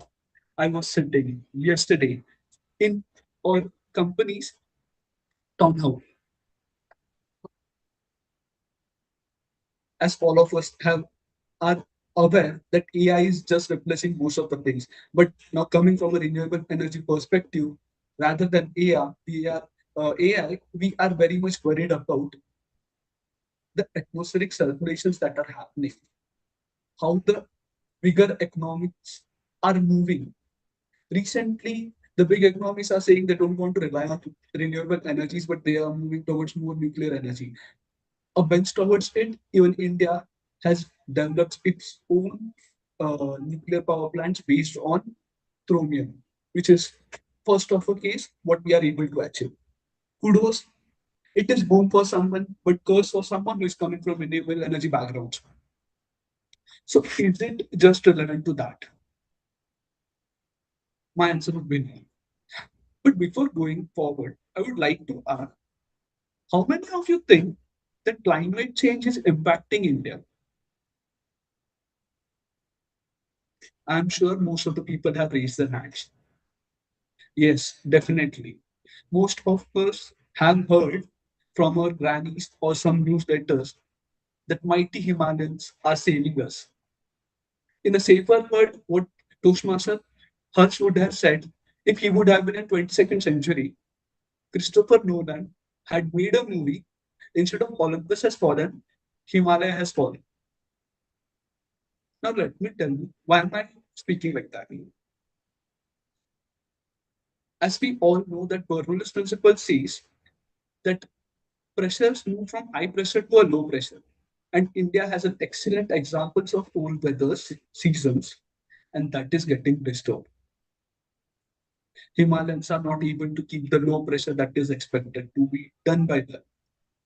I was sitting yesterday in our company's town hall. As all of us have are aware that AI is just replacing most of the things. But now coming from a renewable energy perspective, rather than AI, we are very much worried about the atmospheric circulations that are happening, how the bigger economics are moving. Recently, the big economies are saying they don't want to rely on renewable energies, but they are moving towards more nuclear energy. A bench towards it, even India has developed its own nuclear power plants based on chromium, which is first of a case what we are able to achieve. Kudos. It is boom for someone, but curse for someone who is coming from renewable energy background. So is it just relevant to that? My answer would be no. But before going forward, I would like to ask, how many of you think that climate change is impacting India? I'm sure most of the people have raised their hands. Yes, definitely. Most of us have heard from our grannies or some newsletters that mighty Himalayas are saving us. In a safer word, what Toastmaster Hirsch would have said if he would have been in 22nd century, Christopher Nolan had made a movie instead of Olympus has fallen, Himalaya has fallen. Now let me tell you why am I speaking like that? As we all know that Bernoulli's principle says that pressures move from high pressure to a low pressure. And India has an excellent examples of cold weather seasons, and that is getting disturbed. Himalayas are not able to keep the low pressure that is expected to be done by them.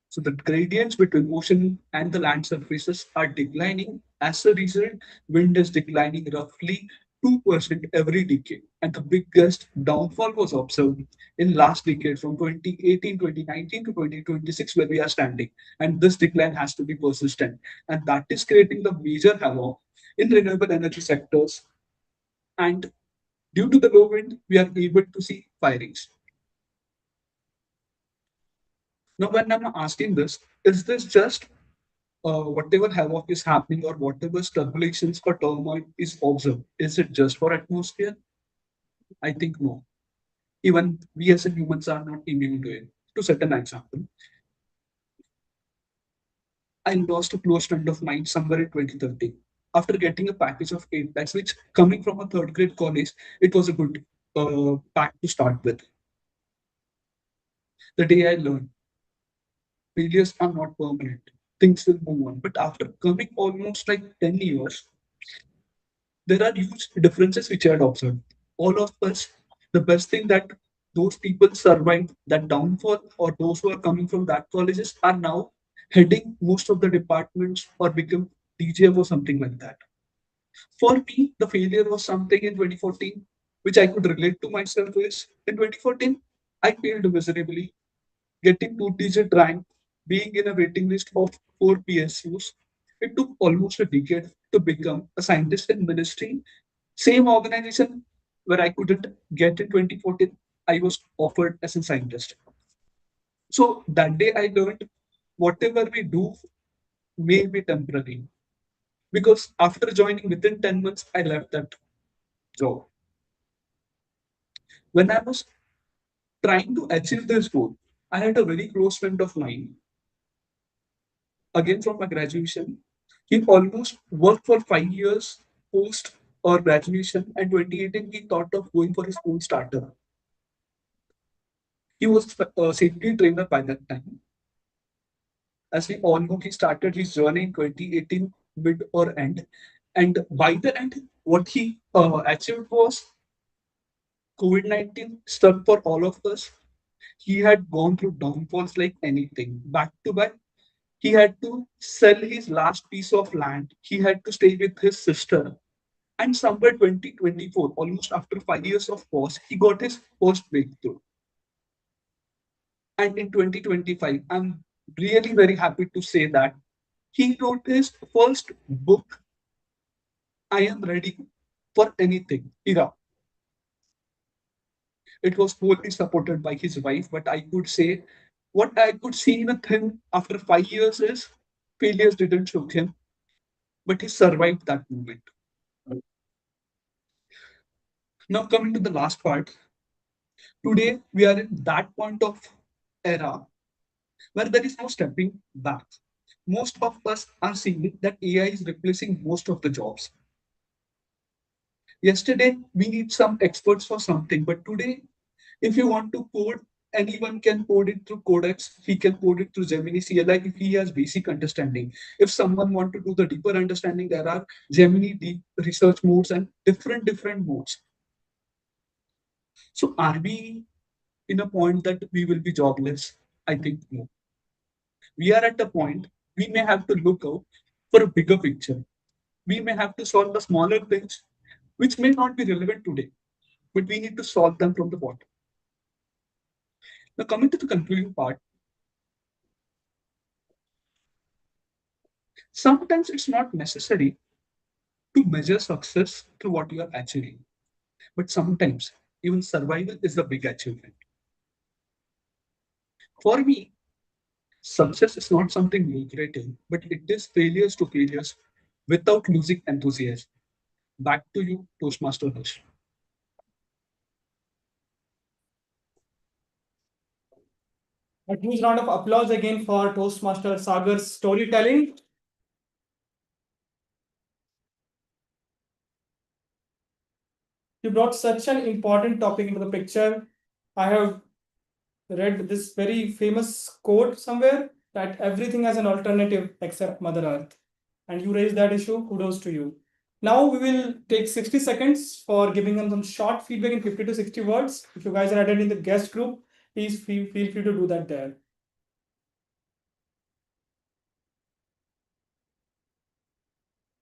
So the gradients between ocean and the land surfaces are declining. As a result, wind is declining roughly 2% every decade, and the biggest downfall was observed in last decade from 2018, 2019 to 2026, where we are standing. And this decline has to be persistent, and that is creating the major havoc in renewable energy sectors. And due to the low wind, we are able to see firings. Now, when I'm asking this, is this just whatever havoc is happening or whatever turbulences or turmoil is observed, is it just for atmosphere? I think no. Even we as a humans are not immune to it. To set an example, I lost a close friend of mine somewhere in 2013 after getting a package of 8 lakhs, which coming from a third grade college, it was a good pack to start with. The day I learned failures are not permanent, things will move on. But after coming almost like 10 years, there are huge differences which I had observed. All of us, the best thing that those people survived that downfall, or those who are coming from that colleges are now heading most of the departments or become DGM or something like that. For me, the failure was something in 2014 which I could relate to myself is in 2014, I failed miserably, getting two-digit rank, being in a waiting list of 4 PSUs. It took almost a decade to become a scientist in ministry. Same organization where I couldn't get in 2014, I was offered as a scientist. So that day I learned whatever we do may be temporary. Because after joining within 10 months, I left that job. When I was trying to achieve this goal, I had a very close friend of mine, again from my graduation. He almost worked for 5 years post or graduation, and 2018 he thought of going for his own startup. He was a safety trainer by that time. As we all know, he started his journey in 2018 mid or end, and by the end, what he achieved was COVID-19 stuck for all of us. He had gone through downfalls like anything, back to back. He had to sell his last piece of land. He had to stay with his sister. And somewhere 2024, almost after 5 years of pause, he got his first breakthrough. And in 2025, I'm really very happy to say that he wrote his first book, I Am Ready for Anything, Ira. It was wholly supported by his wife, but I could say what I could see with him after 5 years is failures didn't shock him, but he survived that moment. Now, coming to the last part, today we are in that point of era where there is no stepping back. Most of us are seeing that AI is replacing most of the jobs. Yesterday, we need some experts for something, but today, if you want to code, anyone can code it through Codex. He can code it through Gemini CLI if he has basic understanding. If someone want to do the deeper understanding, there are Gemini deep research modes and different modes. So are we in a point that we will be jobless? I think no. We are at a point we may have to look out for a bigger picture. We may have to solve the smaller things which may not be relevant today, but we need to solve them from the bottom. Now, coming to the concluding part, sometimes it's not necessary to measure success through what you are achieving, but sometimes even survival is a big achievement. For me, success is not something lucrative, but it is failures to failures without losing enthusiasm. Back to you, Toastmaster Harsh. A huge round of applause again for Toastmaster Sagar's storytelling. You brought such an important topic into the picture. I have read this very famous quote somewhere that everything has an alternative except Mother Earth. And you raised that issue, kudos to you. Now we will take 60 seconds for giving them some short feedback in 50 to 60 words. If you guys are added in the guest group, please feel free to do that there.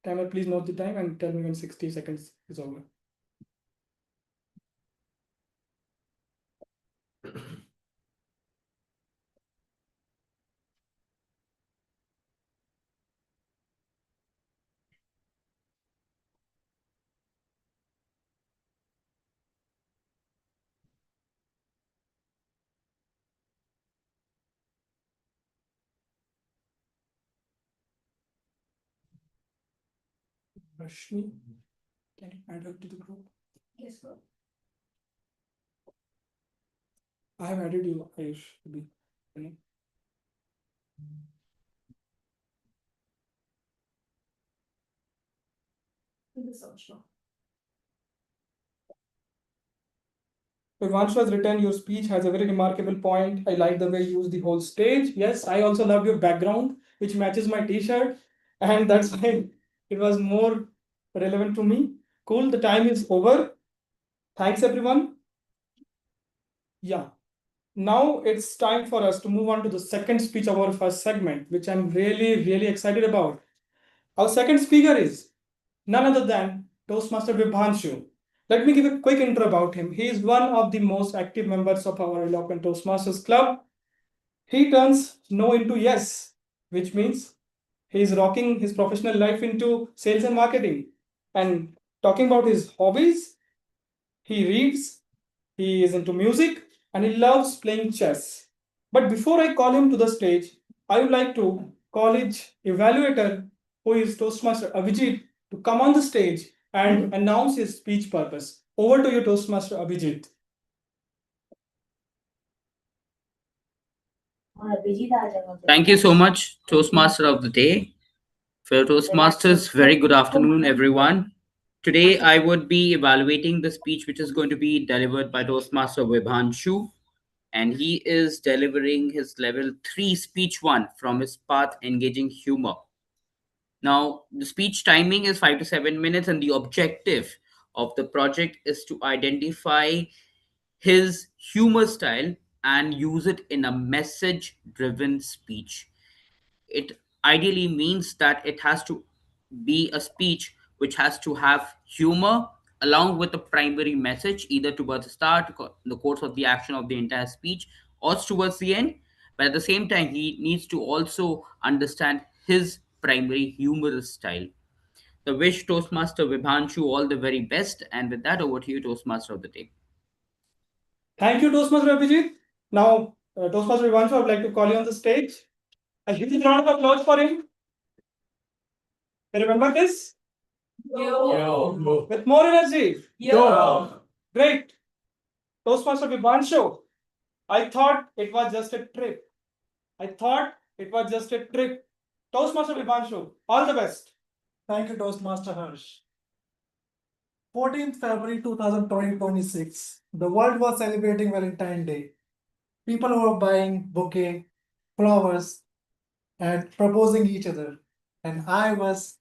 Timer, please note the time and tell me when 60 seconds is over. Rashmi, can you add her to the group? Yes, sir. I have added you, Ayush. In the search now. Vivanshu has written, your speech has a very remarkable point. I like the way you use the whole stage. Yes, I also love your background, which matches my t-shirt. And that's why it was more relevant to me. Cool, the time is over. Thanks, everyone. Yeah. Now it's time for us to move on to the second speech of our first segment, which I'm really excited about. Our second speaker is none other than Toastmaster Vibhanshu. Let me give a quick intro about him. He is one of the most active members of our Eloquent Toastmasters Club. He turns no into yes, which means he is rocking his professional life into sales and marketing. And talking about his hobbies, he reads, he is into music, and he loves playing chess. But before I call him to the stage, I would like to college evaluator, who is Toastmaster Abhijit, to come on the stage and announce his speech purpose. Over to you, Toastmaster Abhijit. Thank you so much, Toastmaster of the Day. Fellow Toastmasters, very good afternoon, everyone. Today, I would be evaluating the speech which is going to be delivered by Toastmaster Vibhanshu, and he is delivering his level 3 speech 1 from his path engaging humor. Now, the speech timing is 5 to 7 minutes, and the objective of the project is to identify his humor style and use it in a message driven speech. It ideally means that it has to be a speech which has to have humor along with a primary message, either towards the start, the course of the action of the entire speech, or towards the end. But at the same time, he needs to also understand his primary humorous style. The wish Toastmaster Vibhanshu all the very best. And with that, over to you, Toastmaster of the Day. Thank you, Toastmaster Abhijit. Now, Toastmaster Vibhanshu, I would like to call you on the stage. A huge round of applause for him. You remember this? Yo. With more energy. Yo. Great. Toastmaster Vibhanshu, I thought it was just a trip. Toastmaster Vibhanshu, all the best. Thank you, Toastmaster Harsh. 14th February 2026, the world was celebrating Valentine's Day. People were buying bouquet, flowers, and proposing each other. And I was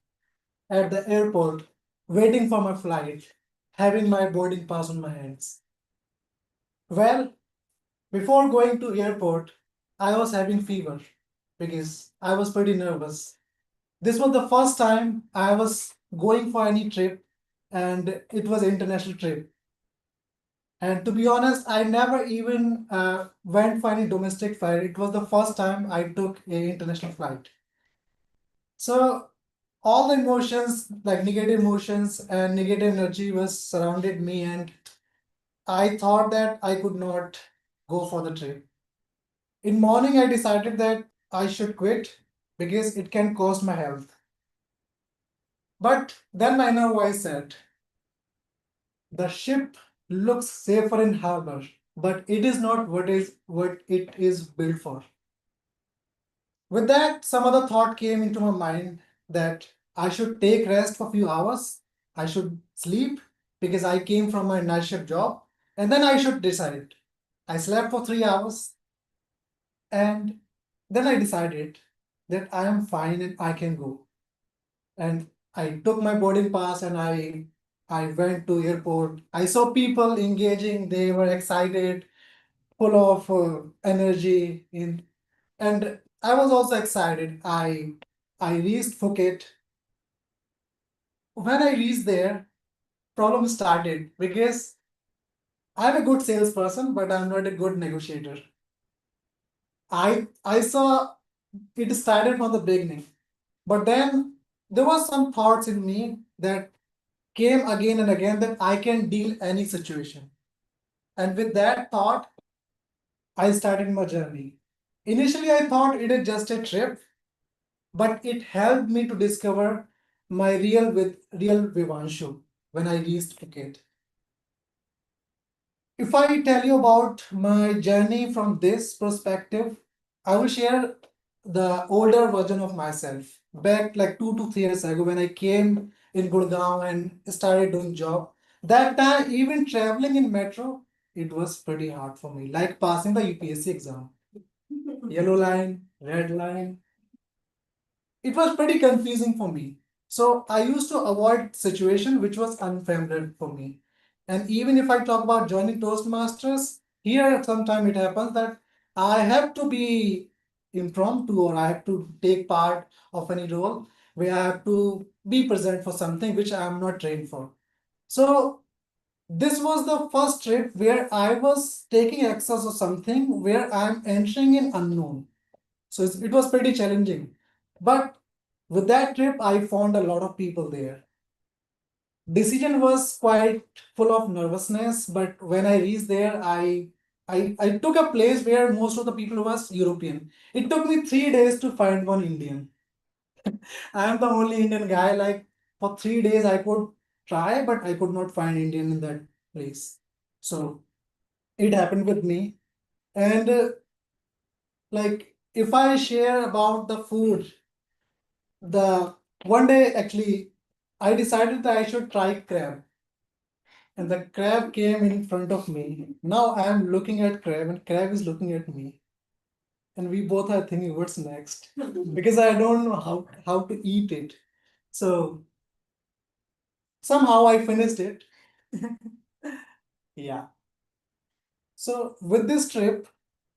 at the airport waiting for my flight, having my boarding pass on my hands. Well, before going to airport, I was having fever because I was pretty nervous. This was the first time I was going for any trip, and it was an international trip. And to be honest, I never even went for any domestic flight. It was the first time I took an international flight. So all the emotions, like negative emotions and negative energy, was surrounded me, and I thought that I could not go for the trip. In morning, I decided that I should quit because it can cost my health. But then my inner voice said, the ship looks safer in harbor, but it is not what it is built for. With that, some other thought came into my mind that I should take rest for a few hours. I should sleep because I came from my night shift job, and then I should decide. I slept for 3 hours, and then I decided that I am fine and I can go. And I took my boarding pass and I went to airport. I saw people engaging. They were excited, full of energy. And I was also excited. I reached Phuket. When I reached there, problem started because I'm a good salesperson, but I'm not a good negotiator. I saw it started from the beginning, but then there was some thoughts in me that came again and again that I can deal any situation. And with that thought, I started my journey. Initially, I thought it is just a trip, but it helped me to discover my real Vivanshu when I reached Phuket. If I tell you about my journey from this perspective, I will share the older version of myself back like 2 to 3 years ago when I came in Gurgaon and started doing job. That time, even traveling in metro, it was pretty hard for me, like passing the UPSC exam. Yellow line, red line. It was pretty confusing for me. So I used to avoid situation which was unfamiliar for me. And even if I talk about joining Toastmasters, here sometimes it happens that I have to be impromptu or I have to take part of any role where I have to be present for something which I am not trained for. So this was the first trip where I was taking access of something where I'm entering in unknown. So it was pretty challenging. But with that trip, I found a lot of people there. Decision was quite full of nervousness, but when I reached there, I took a place where most of the people was European. It took me 3 days to find one Indian. I am the only Indian guy. Like for 3 days, I could try, but I could not find Indian in that place. So it happened with me. And like if I share about the food, the one day actually I decided that I should try crab. And the crab came in front of me. Now I am looking at crab and crab is looking at me. And we both are thinking, what's next? Because I don't know how to eat it. So somehow I finished it. Yeah. So with this trip,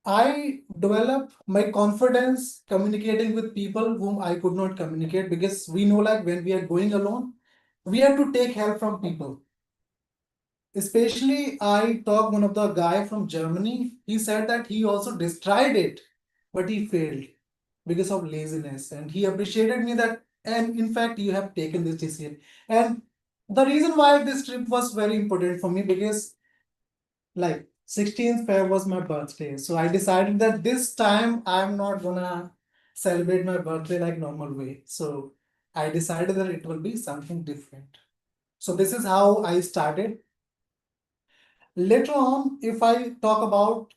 I developed my confidence communicating with people whom I could not communicate because we know like when we are going alone, we have to take help from people. Especially, I talked one of the guy from Germany. He said that he also tried it, but he failed because of laziness. And he appreciated me that, and in fact, you have taken this decision. And the reason why this trip was very important for me because like 16th Feb was my birthday. So I decided that this time I'm not gonna celebrate my birthday like normal way. So I decided that it will be something different. So this is how I started. Later on, if I talk about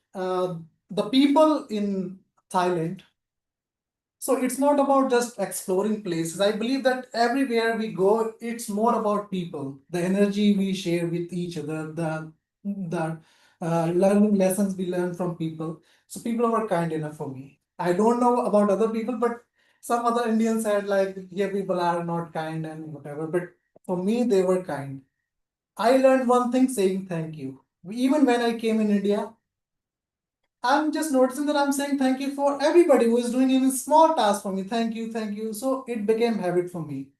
the people in Thailand, so it's not about just exploring places. I believe that everywhere we go, it's more about people, the energy we share with each other, the learning lessons we learn from people. So people were kind enough for me. I don't know about other people, but some other Indians said like, yeah, people are not kind and whatever. But for me, they were kind. I learned one thing saying thank you. Even when I came in India, I'm just noticing that I'm saying thank you for everybody who is doing even small tasks for me. Thank you, thank you. So it became habit for me.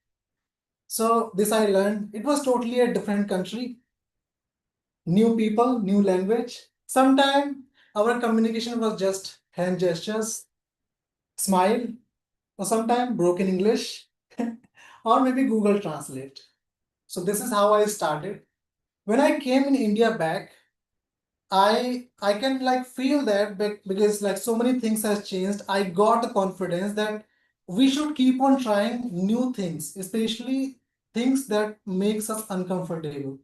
So this I learned. It was totally a different country, new people, new language. Sometimes our communication was just hand gestures, smile, or sometimes broken English, or maybe Google Translate. So this is how I started. When I came in India back, I can like feel that because like so many things has changed. I got the confidence that we should keep on trying new things, especially things that makes us uncomfortable.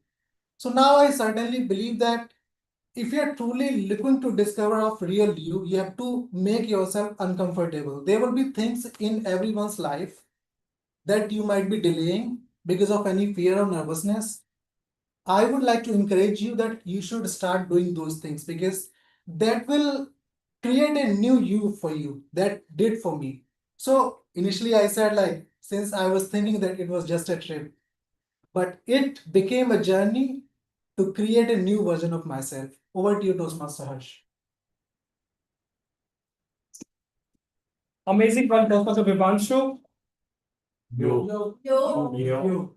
So now I certainly believe that if you are truly looking to discover of real you have to make yourself uncomfortable. There will be things in everyone's life that you might be delaying because of any fear or nervousness. I would like to encourage you that you should start doing those things because that will create a new you for you. That did for me. So initially I said like, since I was thinking that it was just a trip, but it became a journey to create a new version of myself. Over to you, Toastmaster Harsh. Amazing one, Toastmaster Vivanshu. Yo. Yo.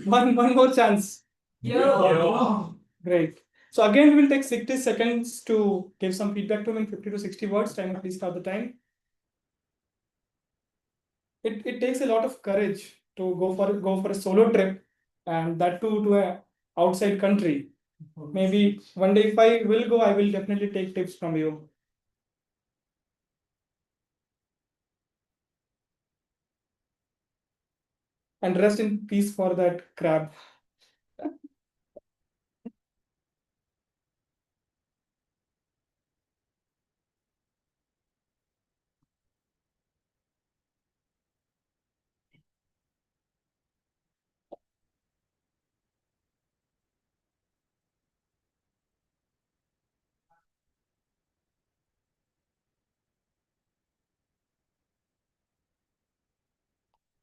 One more chance. Yo. Great. So again, we will take 60 seconds to give some feedback to him in 50 to 60 words. Time, please start the time. It takes a lot of courage to go for a solo trip, and that too to a outside country. Maybe one day if I will go, I will definitely take tips from you. and rest in peace for that crab.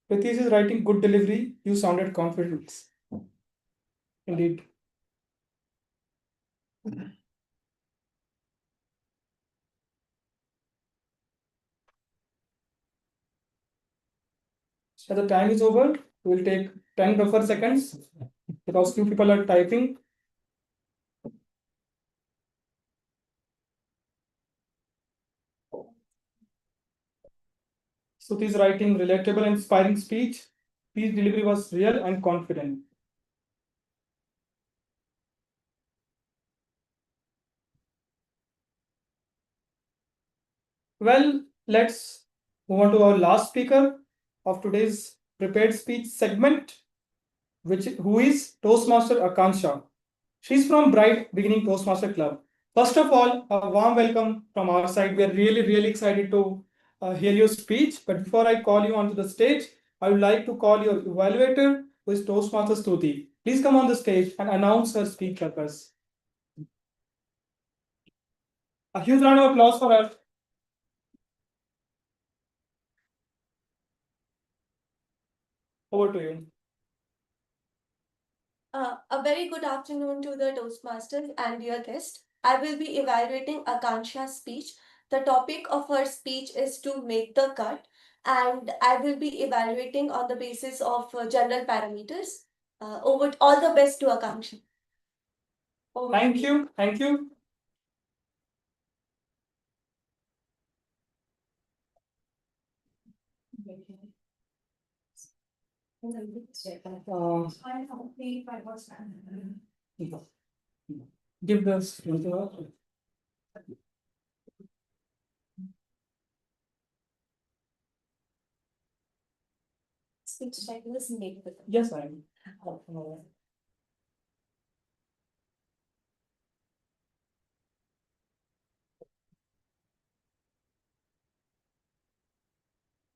Pritesh is writing good delivery. You sounded confident. Indeed. So the time is over. We will take 10 buffer seconds because few people are typing. Suti is writing relatable and inspiring speech. Speech delivery was real and confident. Well, let's move on to our last speaker of today's prepared speech segment, who is Toastmaster Akansha. She's from Bright Beginning Toastmaster Club. First of all, a warm welcome from our side. We are really excited to hear your speech. But before I call you onto the stage, I would like to call your evaluator, who is Toastmaster Stuti. Please come on the stage and announce her speech purpose. A huge round of applause for her. Over to you. A very good afternoon to the Toastmasters and dear guest. I will be evaluating Akansha's speech. The topic of her speech is to make the cut, and I will be evaluating on the basis of general parameters. Over all the best to Akansha. Thank you. Thank you. Give this. Speech writing is made with them. Yes, I am.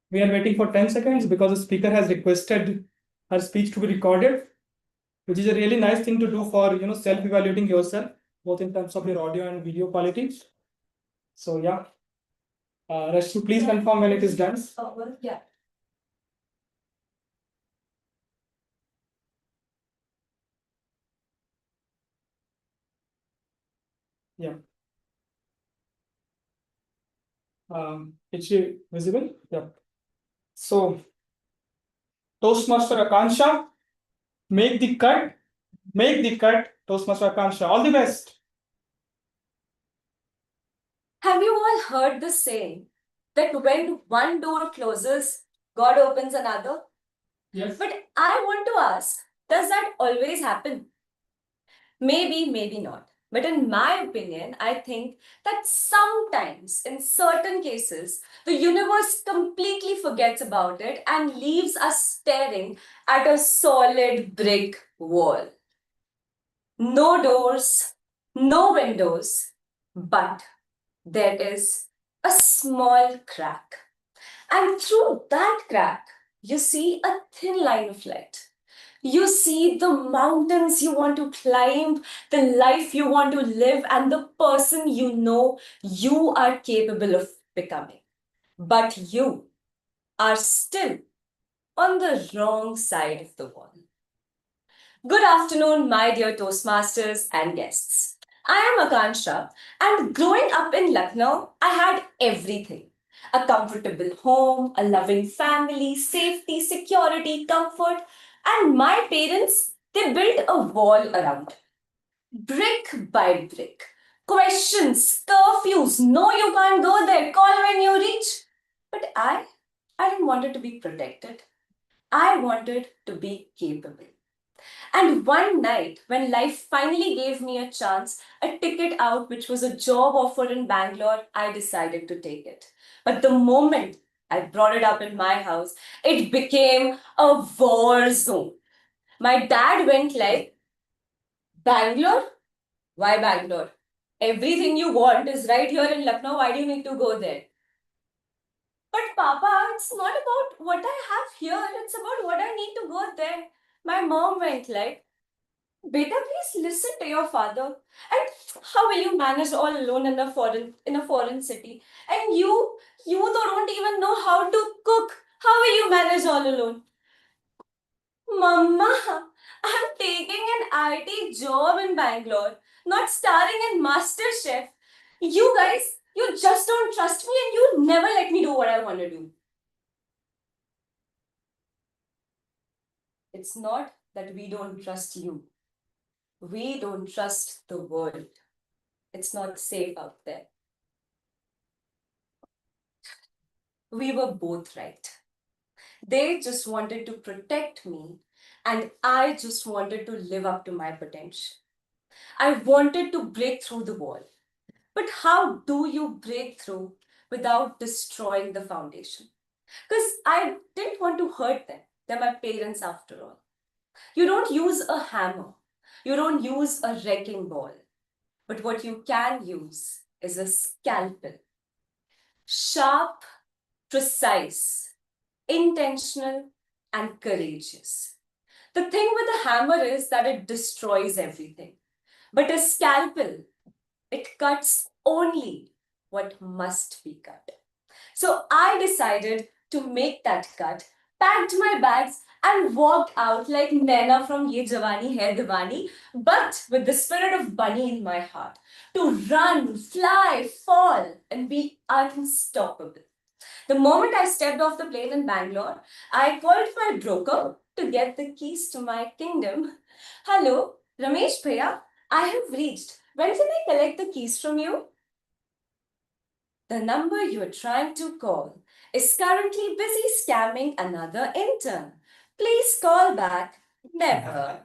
We are waiting for 10 seconds because the speaker has requested her speech to be recorded, which is a really nice thing to do for self-evaluating yourself, both in terms of your audio and video quality. So yeah. Rashmi, please confirm when it is done. Yeah. Yeah. Is she visible? Yeah. So, Toastmaster Akansha, make the cut. Make the cut, Toastmaster Akansha. All the best. Have you all heard the saying that when one door closes, God opens another? Yes. But I want to ask, does that always happen? Maybe, maybe not. But in my opinion, I think that sometimes, in certain cases, the universe completely forgets about it and leaves us staring at a solid brick wall. No doors, no windows, but there is a small crack. And through that crack, you see a thin line of light. You see the mountains you want to climb, the life you want to live, and the person you know you are capable of becoming. But you are still on the wrong side of the wall. Good afternoon, my dear Toastmasters and guests. I am Akansha, and growing up in Lucknow, I had everything: a comfortable home, a loving family, safety, security, comfort, and my parents, they built a wall around it. Brick by brick. Questions, curfews, no, you can't go there, call when you reach. But I didn't want it to be protected. I wanted to be capable. And one night, when life finally gave me a chance, a ticket out, which was a job offer in Bangalore, I decided to take it. But the moment I brought it up in my house. It became a war zone. My dad went like, Bangalore? Why Bangalore? Everything you want is right here in Lucknow. Why do you need to go there? But Papa, it's not about what I have here. It's about what I need to go there. My mom went like, Beta, please listen to your father. And how will you manage all alone in a foreign city? And you don't even know how to cook. How will you manage all alone? Mama, I'm taking an IT job in Bangalore, not starring in MasterChef. You guys, you just don't trust me and you never let me do what I want to do. It's not that we don't trust you. We don't trust the world. It's not safe out there. We were both right. They just wanted to protect me, and I just wanted to live up to my potential. I wanted to break through the wall. But how do you break through without destroying the foundation? Because I didn't want to hurt them. They're my parents after all. You don't use a hammer. You don't use a wrecking ball. But what you can use is a scalpel. Sharp, precise, intentional, and courageous. The thing with a hammer is that it destroys everything. But a scalpel, it cuts only what must be cut. So I decided to make that cut, packed my bags, and walked out like Naina from Ye Jawani Hai Diwani, but with the spirit of bunny in my heart, to run, fly, fall, and be unstoppable. The moment I stepped off the plane in Bangalore, I called my broker to get the keys to my kingdom. Hello, Ramesh Bhaiya, I have reached. When can I collect the keys from you? The number you are trying to call is currently busy scamming another intern. Please call back. Never.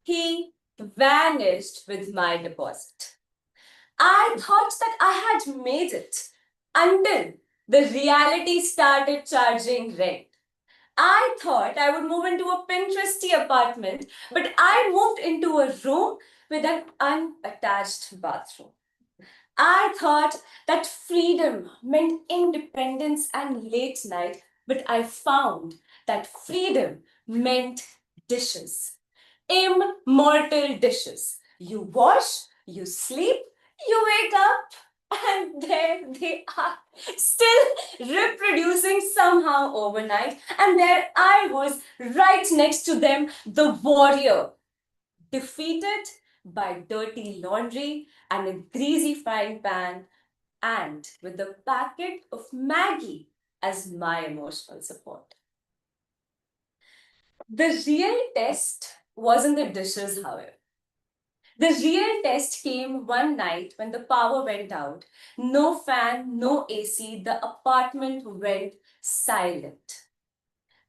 He vanished with my deposit. I thought that I had made it until the reality started charging rent. I thought I would move into a Pinteresty apartment, but I moved into a room with an unattached bathroom. I thought that freedom meant independence and late night, but I found that freedom meant dishes. Immortal dishes. You wash, you sleep, you wake up, and there they are, still reproducing somehow overnight. And there I was, right next to them, the warrior, defeated by dirty laundry and a greasy frying pan, and with a packet of Maggie as my emotional support. The real test wasn't the dishes, however. The real test came one night when the power went out. No fan, no AC, the apartment went silent.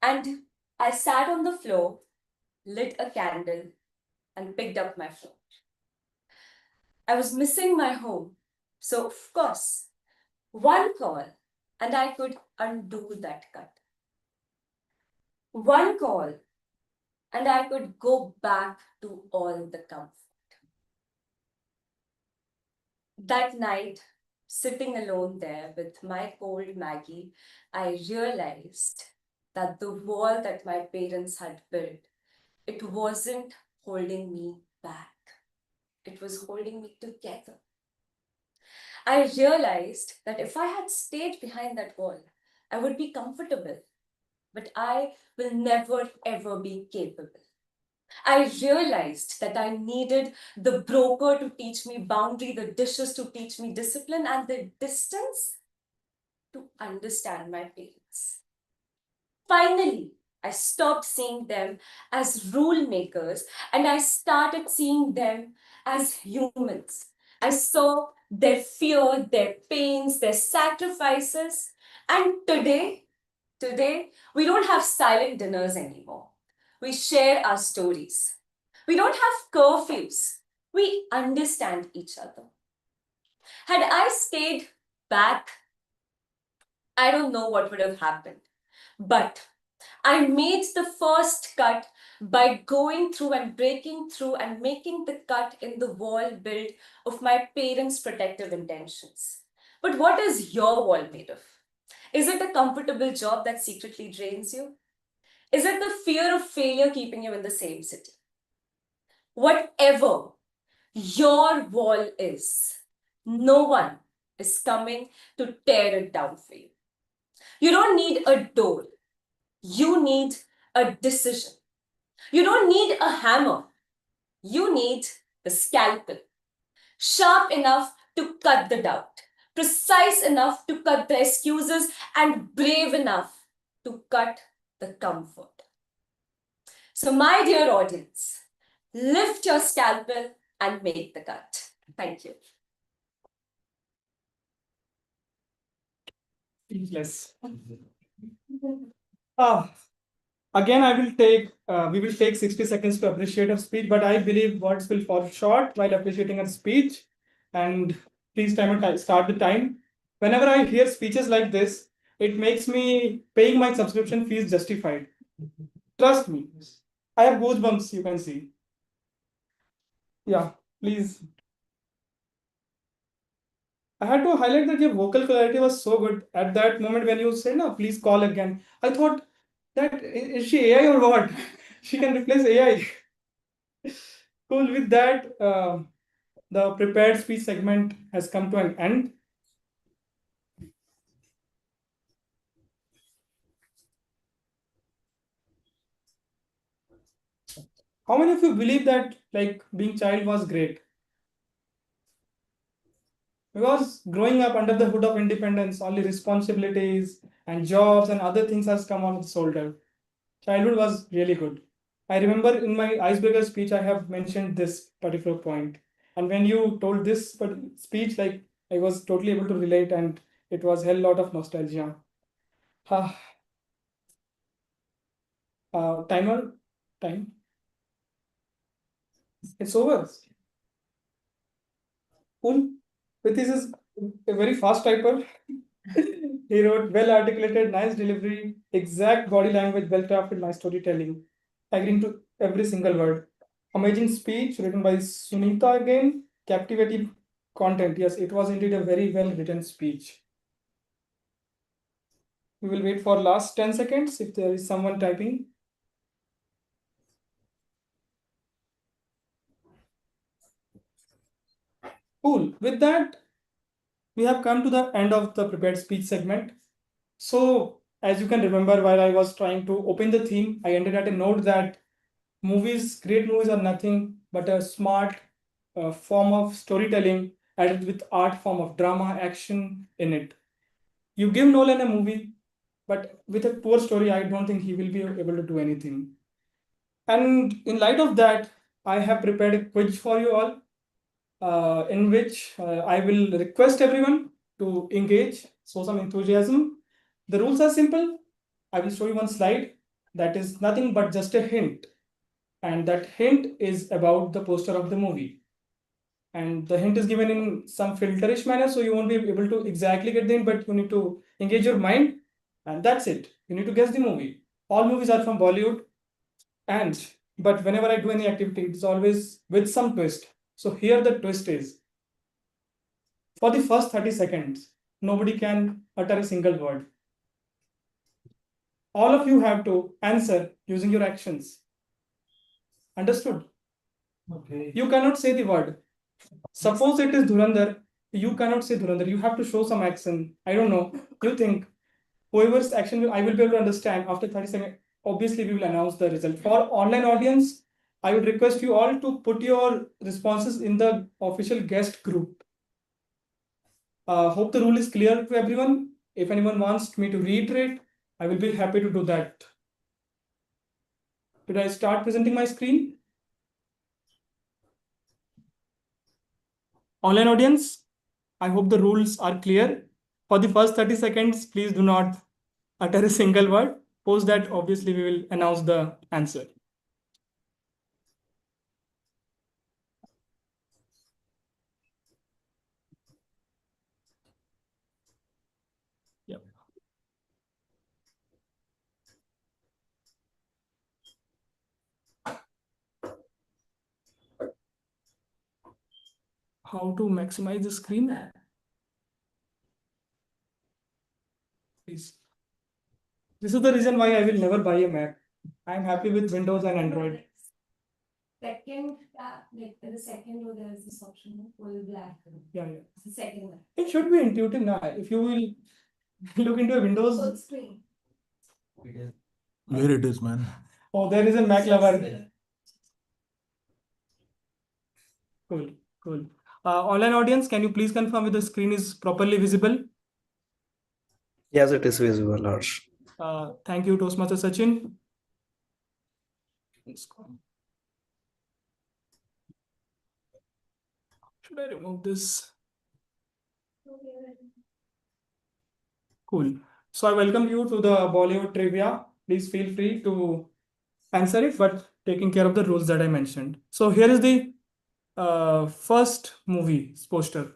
And I sat on the floor, lit a candle, and picked up my phone. I was missing my home. So, of course, one call and I could undo that cut. One call and I could go back to all the comfort. That night, sitting alone there with my cold Maggie, I realized that the wall that my parents had built, it wasn't holding me back. It was holding me together. I realized that if I had stayed behind that wall, I would be comfortable, but I will never ever be capable. I realized that I needed the broker to teach me boundary, the dishes to teach me discipline, and the distance to understand my parents. Finally, I stopped seeing them as rule makers and I started seeing them as humans. I saw their fear, their pains, their sacrifices. And today, we don't have silent dinners anymore. We share our stories. We don't have curfews. We understand each other. Had I stayed back, I don't know what would have happened. But I made the first cut by going through and breaking through and making the cut in the wall build of my parents' protective intentions. But what is your wall made of? Is it a comfortable job that secretly drains you? Is it the fear of failure keeping you in the same city? Whatever your wall is, no one is coming to tear it down for you. You don't need a door. You need a decision. You don't need a hammer. You need the scalpel. Sharp enough to cut the doubt, precise enough to cut the excuses, and brave enough to cut the comfort. So, my dear audience, lift your scalpel and make the cut. Thank you. Speechless. Ah, again, we will take 60 seconds to appreciate her speech, but I believe words will fall short while appreciating her speech. And please start the time. Whenever I hear speeches like this, it makes me paying my subscription fees justified. Trust me. I have goosebumps, you can see. Yeah, please. I had to highlight that your vocal clarity was so good at that moment when you said, no, please call again. I thought that is she AI or what? She can replace AI. Cool. With that, the prepared speech segment has come to an end. How many of you believe that like being child was great? Because growing up under the hood of independence, only responsibilities and jobs and other things has come on the shoulder. Childhood was really good. I remember in my icebreaker speech, I have mentioned this particular point. And when you told this speech, like I was totally able to relate, and it was hell lot of nostalgia. Timer, time. It's over. Cool. Prithis is a very fast typer. He wrote well articulated, nice delivery, exact body language, well crafted, nice storytelling, agreeing to every single word. Amazing speech written by Sunita again. Captivating content. Yes, it was indeed a very well written speech. We will wait for last 10 seconds if there is someone typing. Cool. With that, we have come to the end of the prepared speech segment. So, as you can remember, while I was trying to open the theme, I ended at a note that great movies are nothing but a smart form of storytelling added with art form of drama, action in it. You give Nolan a movie, but with a poor story, I don't think he will be able to do anything. And in light of that, I have prepared a quiz for you all, in which I will request everyone to engage, show some enthusiasm. The rules are simple. I will show you one slide that is nothing but just a hint. And that hint is about the poster of the movie. And the hint is given in some filterish manner, so you won't be able to exactly get the hint, but you need to engage your mind, and that's it. You need to guess the movie. All movies are from Bollywood, but whenever I do any activity, it's always with some twist. So here the twist is, for the first 30 seconds, nobody can utter a single word. All of you have to answer using your actions. Understood? Okay. You cannot say the word. Suppose it is Dhurandhar, you cannot say Dhurandhar. You have to show some action. I don't know. You think whoever's action I will be able to understand after 30 seconds. Obviously, we will announce the result. For online audience, I would request you all to put your responses in the official guest group. Hope the rule is clear to everyone. If anyone wants me to reiterate, I will be happy to do that. Did I start presenting my screen? Online audience, I hope the rules are clear. For the first 30 seconds, please do not utter a single word. Post that, obviously, we will announce the answer. Yep. how to maximize the screen. Please. This is the reason why I will never buy a Mac. I am happy with Windows and Android. Second, like in the second row, there is this option, full black. Yeah. It's the second one. It should be intuitive now. If you will look into a Windows. Full screen. Where it is, man? Oh, there is a Mac lover. Cool, cool. Online audience, can you please confirm if the screen is properly visible? Yes, it is visible, Harsh. Thank you, Toastmaster Sachin. Let's go. Should I remove this? Cool. So I welcome you to the Bollywood trivia. Please feel free to answer it, but taking care of the rules that I mentioned. So here is the first movie poster.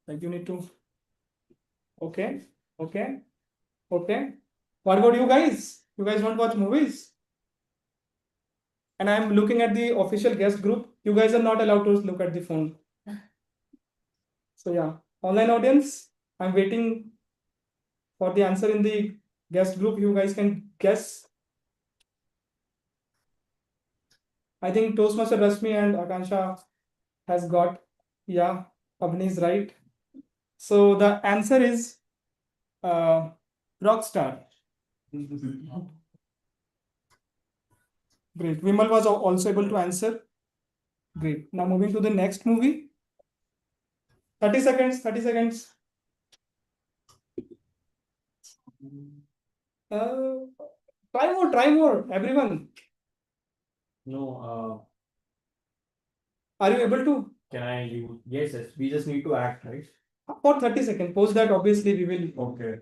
Like you need to. Okay, okay, okay. What about you guys? You guys don't watch movies? And I'm looking at the official guest group. You guys are not allowed to look at the phone. So yeah, online audience, I'm waiting for the answer in the guest group. You guys can guess. I think Toastmaster Rashmi and Akansha has got, yeah, Avni is right. So the answer is Rockstar. Great. Vimal was also able to answer. Great. Now moving to the next movie. 30 seconds, 30 seconds. Try more, everyone. No, Are you able to? can I use? Yes, yes. We just need to act, right? For 30 seconds. Post that, obviously, we will. Okay.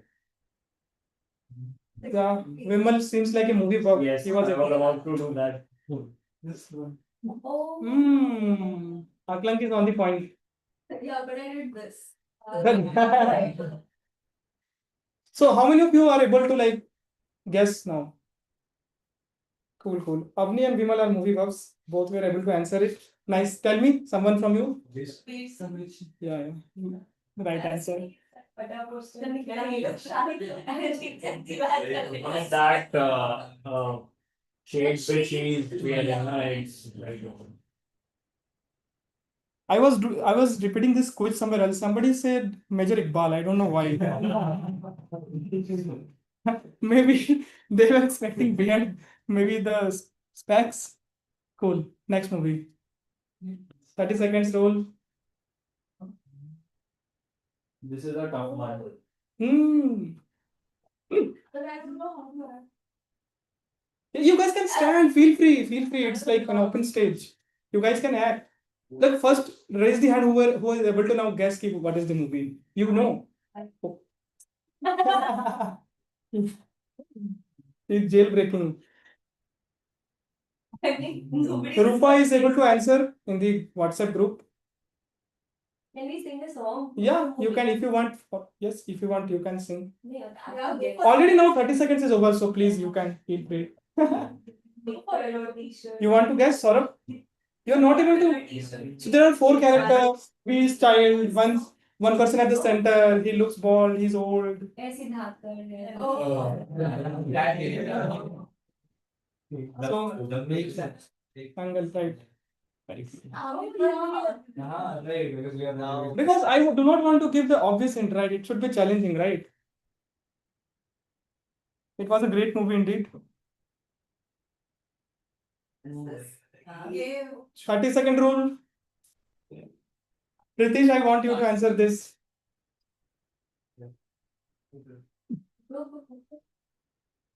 Yeah, Vimal seems like a movie buff. Yes, He was I was able about to do that. This one. Oh. Aklank is on the point. Yeah, but I did this. So how many of you are able to like guess now? Cool, cool. Avni and Vimal are movie buffs. Both were able to answer it. Nice. Tell me, someone from you? Yeah. Right answer. That shades which is it's like I was repeating this quiz somewhere else. Somebody said Major Iqbal. I don't know why. Maybe they were expecting behind. Maybe the specs. Cool. Next movie. 30 seconds roll. this is a tough one. You guys can stand. Feel free. Feel free. It's like an open stage. You guys can act. Like first, raise the hand who is able to now guess what is the movie. You know. It's jailbreaking. Rupa is able to answer in the WhatsApp group. Can we sing a song? Yeah, you can if you want. Yes, if you want, you can sing. Yeah. Already now 30 seconds is over, so please you can feel free. You want to guess, Saurabh? You're not able to. So there are 4 characters. Beast, child, one person at the center. He looks bald. He's old. So angle right. Because I do not want to give the obvious hint, right? It should be challenging, right? It was a great movie indeed. 30-second rule. Pritish, I want you to answer this.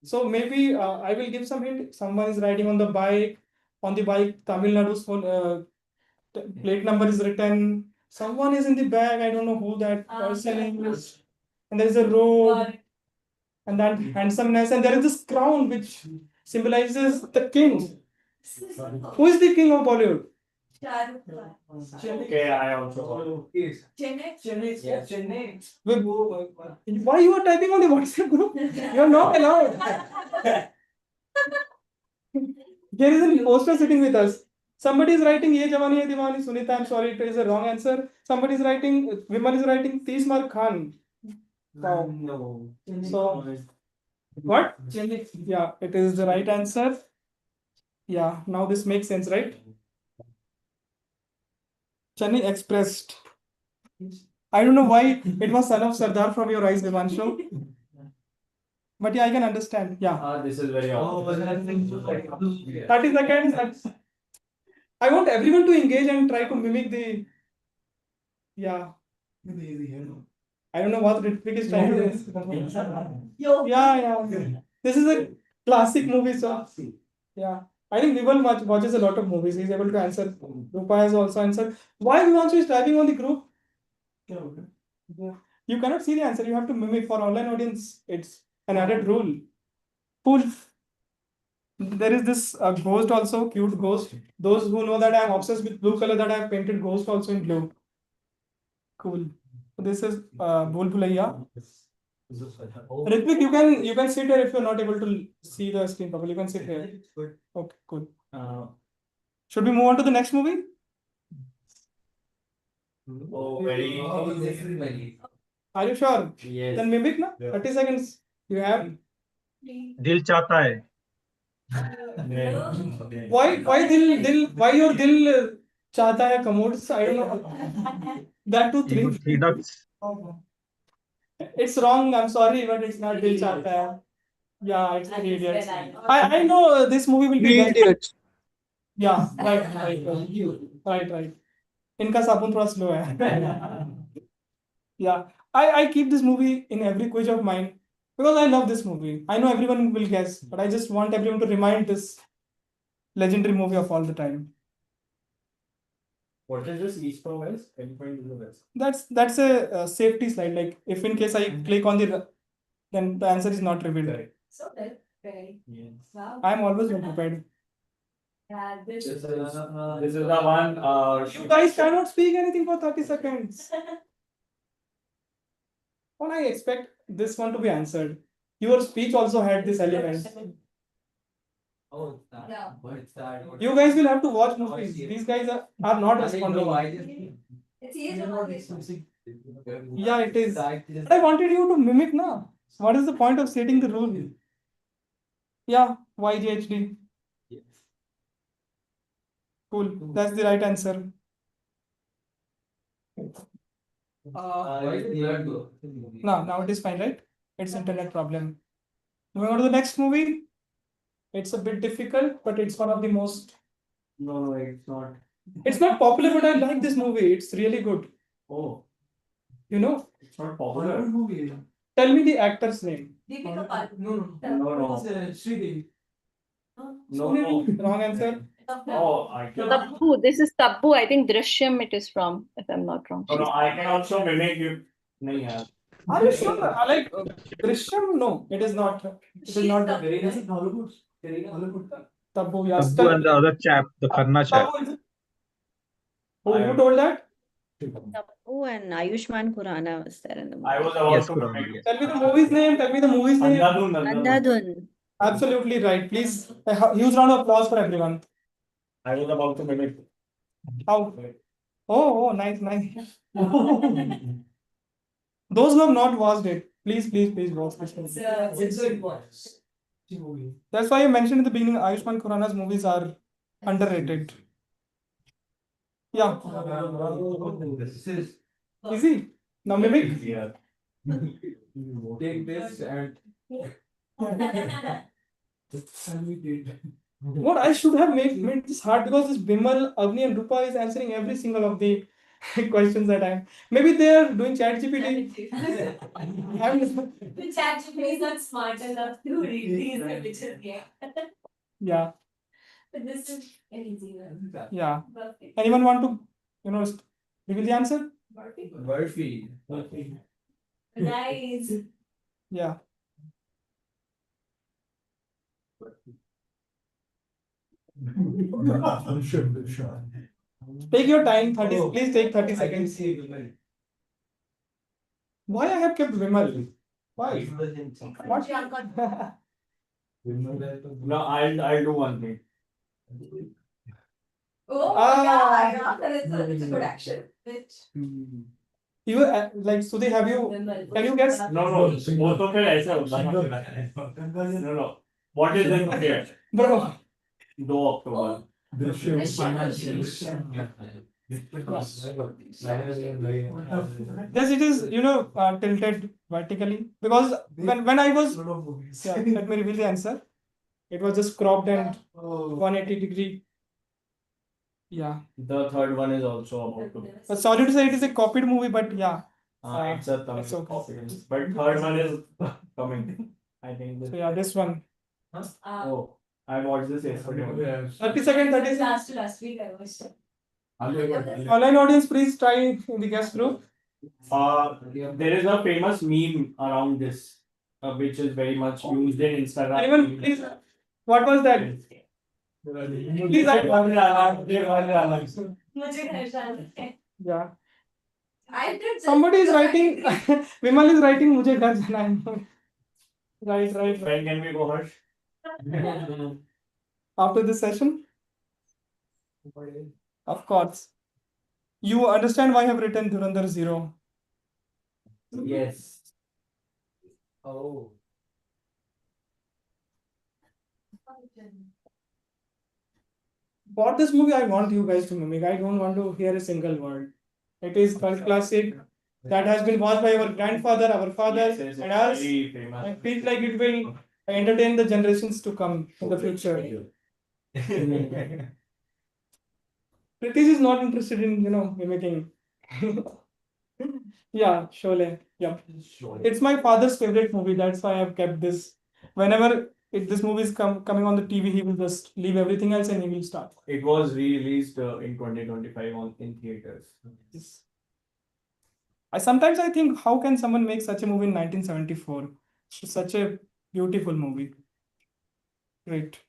So maybe I will give some hint. Someone is riding on the bike. On the bike, Tamil Nadu's plate number is written. Someone is in the back. I don't know who that person is. And there is a road. And that handsomeness. And there is this crown which symbolizes the king. Who is the king of Bollywood? Okay, I also Chennai. Why you are typing on the WhatsApp group? You are not allowed. Here is a poster sitting with us. Somebody is writing Ye Jawani Hai Diwani, Sunita, I'm sorry, it is a wrong answer. Somebody is writing, Vimal is writing Tismar Khan. Wow. No. So, what? Yeah, it is the right answer. Yeah, now this makes sense, right? Chennai expressed. I don't know why it was son of Sardar from your eyes, Vivanshu. But yeah, I can understand. Yeah. This is very obvious. 30 seconds. I want everyone to engage and try to mimic the. Yeah. I don't know what Ritvik is trying to do. Yeah. This is a classic movie, so. Yeah. I think Vimal watches a lot of movies. He's able to answer. Rupa has also answered. Why Vivanshu is typing on the group? Yeah. You cannot see the answer. You have to mimic for online audience. It's an added rule. Cool. There is this ghost also, cute ghost. Those who know that I am obsessed with blue color, that I have painted ghost also in blue. Cool. This is Bhul Bhulaiya. Ritvik, you can sit here if you're not able to see the screen properly. You can sit here. Okay, cool. Should we move on to the next movie? Oh, very. Are you sure? Yes. Then mimic na. 30 seconds. You have. दिल चाहता है Why your dil chahta hai commodes? I don't know. That too three. three ducks. It's wrong. I'm sorry, but it's not dil chahta hai. Yeah, it's Three Idiots. I know this movie will be Three best. Idiots. Yeah, right. इनका साबुन थोड़ा slow है. Yeah, I keep this movie in every quiz of mine because I love this movie. I know everyone will guess, but I just want everyone to remind this legendary movie of all the time. What is this each province? Can you point to the west? That's a safety slide. Like if in case I click on then the answer is not revealed. So very. Yes. Wow. I'm always well prepared. This is the one. You guys cannot speak anything for 30 seconds. What I expect this one to be answered. Your speech also had this element. Oh, Yeah. what's that? You guys will have to watch movies. These guys are not responding. It's easy. Yeah, it is. But I wanted you to mimic now. What is the point of stating the rule? Yeah, YGHD. Cool. That's the right answer. No, now it is fine, right? It's internet problem. Moving on to the next movie. It's a bit difficult, but it's one of the most. No, it's not. It's not popular, but I like this movie. It's really good. Oh, You know? it's not popular. Tell me the actor's name. Deepika Pal. No. Sridevi. No. Wrong answer. Oh, I can. Taboo. This is Taboo. I think Drishyam it is from, if I'm not wrong. No, I can also mimic you. नहीं यार. Are you sure? I like Drishyam? No, it is not. It is not. Is it Hollywood? Tabu, yes. Taboo and the other chap, the Khanna chap. Who told that? Taboo and Ayushmann Khurrana was there in the movie. I was about Yes, to Kurana, mimic. yes. Tell me the movie's name. Andhadhun. Absolutely right. Please, a huge round of applause for everyone. I was about to mimic. How? Oh, nice. Those who have not watched it, please watch this movie. It's a good one. That's why I mentioned in the beginning, Ayushmann Khurrana's movies are underrated. Yeah. Easy. Now mimic. Yeah. Take this and What I should have made this hard because this Bimal, Avni, and Rupa is answering every single of the questions that I'm. Maybe they are doing chat GPT. The chat GPT is not smart enough to read these images. Yeah. But this is an easy one. Yeah. Perfect. Anyone want to, reveal the answer? Murphy. Nice. Yeah. Take your time. 30. Please take 30 seconds. Why I have kept Vimal? Why? What? No, I'll do one thing. Oh Ah. yeah, it's a good action. You like Sudhi, have you? Can you guess? No, both of it ऐसा होता है. No. What is in here? Bro. 2 October. Yes, it is, tilted vertically because when I was, yeah, let me reveal the answer. It was just cropped and 180-degree. Yeah. The third one is also about to. But sorry to say, it is a copied movie, but yeah. It's a Tamil it's okay. copy. But third one is coming. I think. So yeah, this one. Oh, I watched this yesterday. 30 seconds, 30 seconds. Last week I watched it. Online audience, please try in the guest group. There is a famous meme around this, which is very much used in Instagram. Anyone, please. What was that? Please, yeah. I did. Somebody is writing. Vimal is writing. मुझे घर जाना है. Right. When can we go, Harsh? After this session? Of course. You understand why I have written Dhurandhar 0? Yes. Oh. For this movie, I want you guys to mimic. I don't want to hear a single word. It is cult classic that has been watched by our grandfather, our father, Yes, and us. very famous. I feel like it will entertain the generations to come in the future. Pritish is not interested in, mimicking. Yeah, Sholay. Yeah. It's my father's favorite movie. That's why I've kept this. Whenever this movie is coming on the TV, he will just leave everything else and he will start. It was re-released in 2025 in theaters. Yes. Sometimes I think, how can someone make such a movie in 1974? It's such a beautiful movie. Great.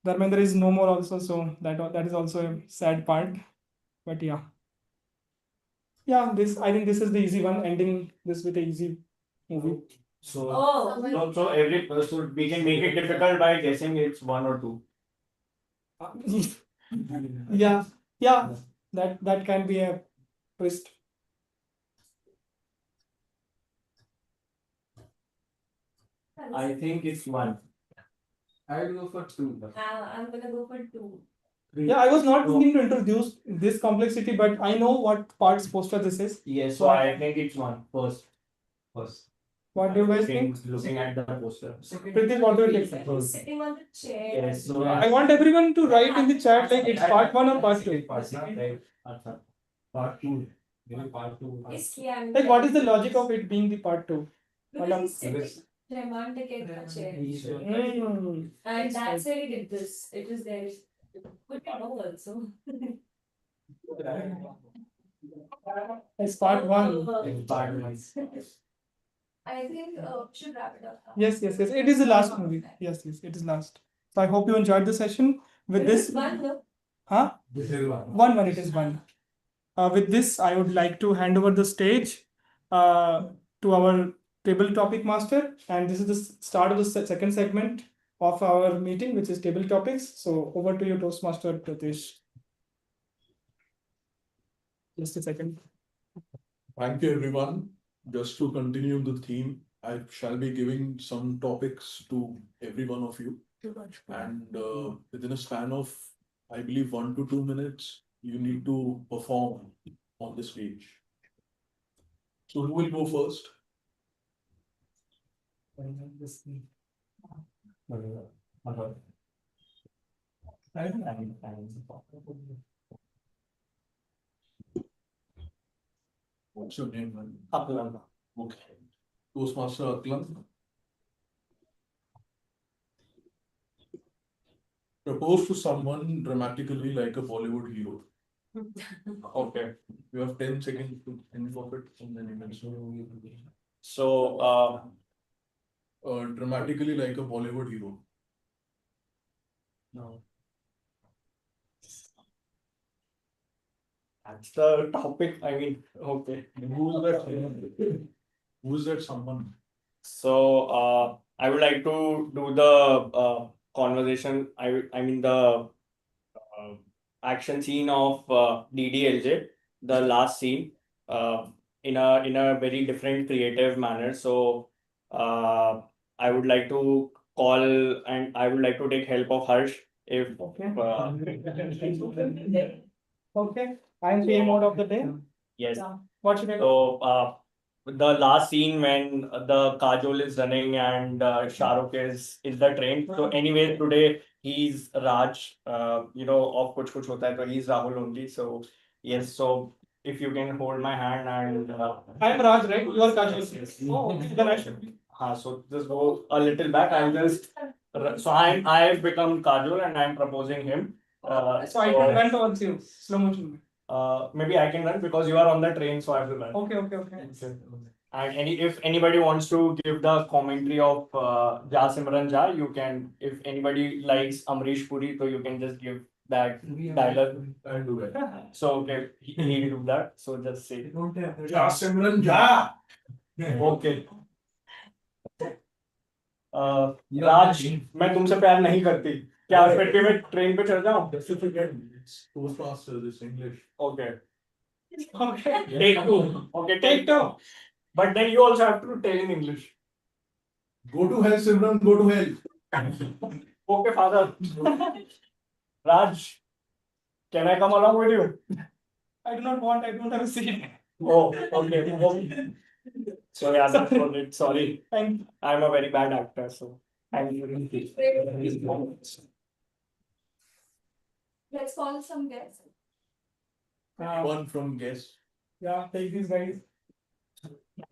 Dharmendra is no more also, so that is also a sad part. But yeah. Yeah, I think this is the easy one, ending this with a easy movie. So we can make it difficult by guessing it's 1 or 2. Yeah, that can be a twist. I think it's 1. I'll go for 2. I'm gonna go for 2. Yeah, I was not thinking to introduce this complexity, but I know what parts poster this is. Yes, so I think it's 1 first. What do you guys think? Looking at the poster. Pritesh, what do you think? Sitting on the chair. Yes, so I want everyone to write in the chat like it's part 1 or part 2. Part 2. Maybe part 2. Like, what is the logic of it being the part 2? Because he's sitting. Rahman to get the chair. And that's where he did this. It was there. Good to know also. It's part 1. I think should wrap it up now. Yes. It is the last movie. Yes, it is last. So I hope you enjoyed the session. With this, huh? This is 1. 1. It is 1. With this, I would like to hand over the stage to our table topic master, and this is the start of the second segment of our meeting, which is table topics. So over to you, Toastmaster Pratish. Just a second. Thank you, everyone. Just to continue the theme, I shall be giving some topics to every one of you. And within a span of, I believe, 1 to 2 minutes, you need to perform on the stage. So who will go first? What's your name? Aklan. Okay. Toastmaster Aklan. Propose to someone dramatically like a Bollywood hero. Okay. You have 10 seconds to think of it and then you can say. So, dramatically like a Bollywood hero. no. That's the topic. I mean, okay. Who's that someone? So, I would like to do the conversation. I mean the action scene of DDLJ, the last scene, in a very different creative manner. So I would like to call and I would like to take help of Harsh if Okay. I'm PM mode of the day. yes. What should I do? So the last scene when the Kajol is running and Shahrukh is the train. So anyway, today he's Raj. Of Kuch Kuch Hota Hai, so he's Rahul only. So yes, so if you can hold my hand and I'm Raj, right? You are Kajol. yes. Oh, okay. Then I should be. So just go a little back. I've become Kajol and I'm proposing him. So I can run towards you. Slow motion. Maybe I can run because you are on the train, so I have to run. Okay. And if anybody wants to give the commentary of Ja Simran Ja, you can. If anybody likes Amrish Puri, so you can just give that dialogue. I'll do that. So okay, he will do that. So just say Ja Simran Ja. okay. राज मैं तुमसे प्यार नहीं करती क्या फिर भी मैं train पे चढ़ जाऊं Toastmasters is English. okay take two okay take two but then you also have to tell in English Go to hell, Simran. Go to hell. okay father Raj can I come along with you I do not want. I don't have a seat. oh okay so yeah that's what it sorry I'm a very bad actor so thank you Let's call some guests. One from guest. Yeah, take these guys.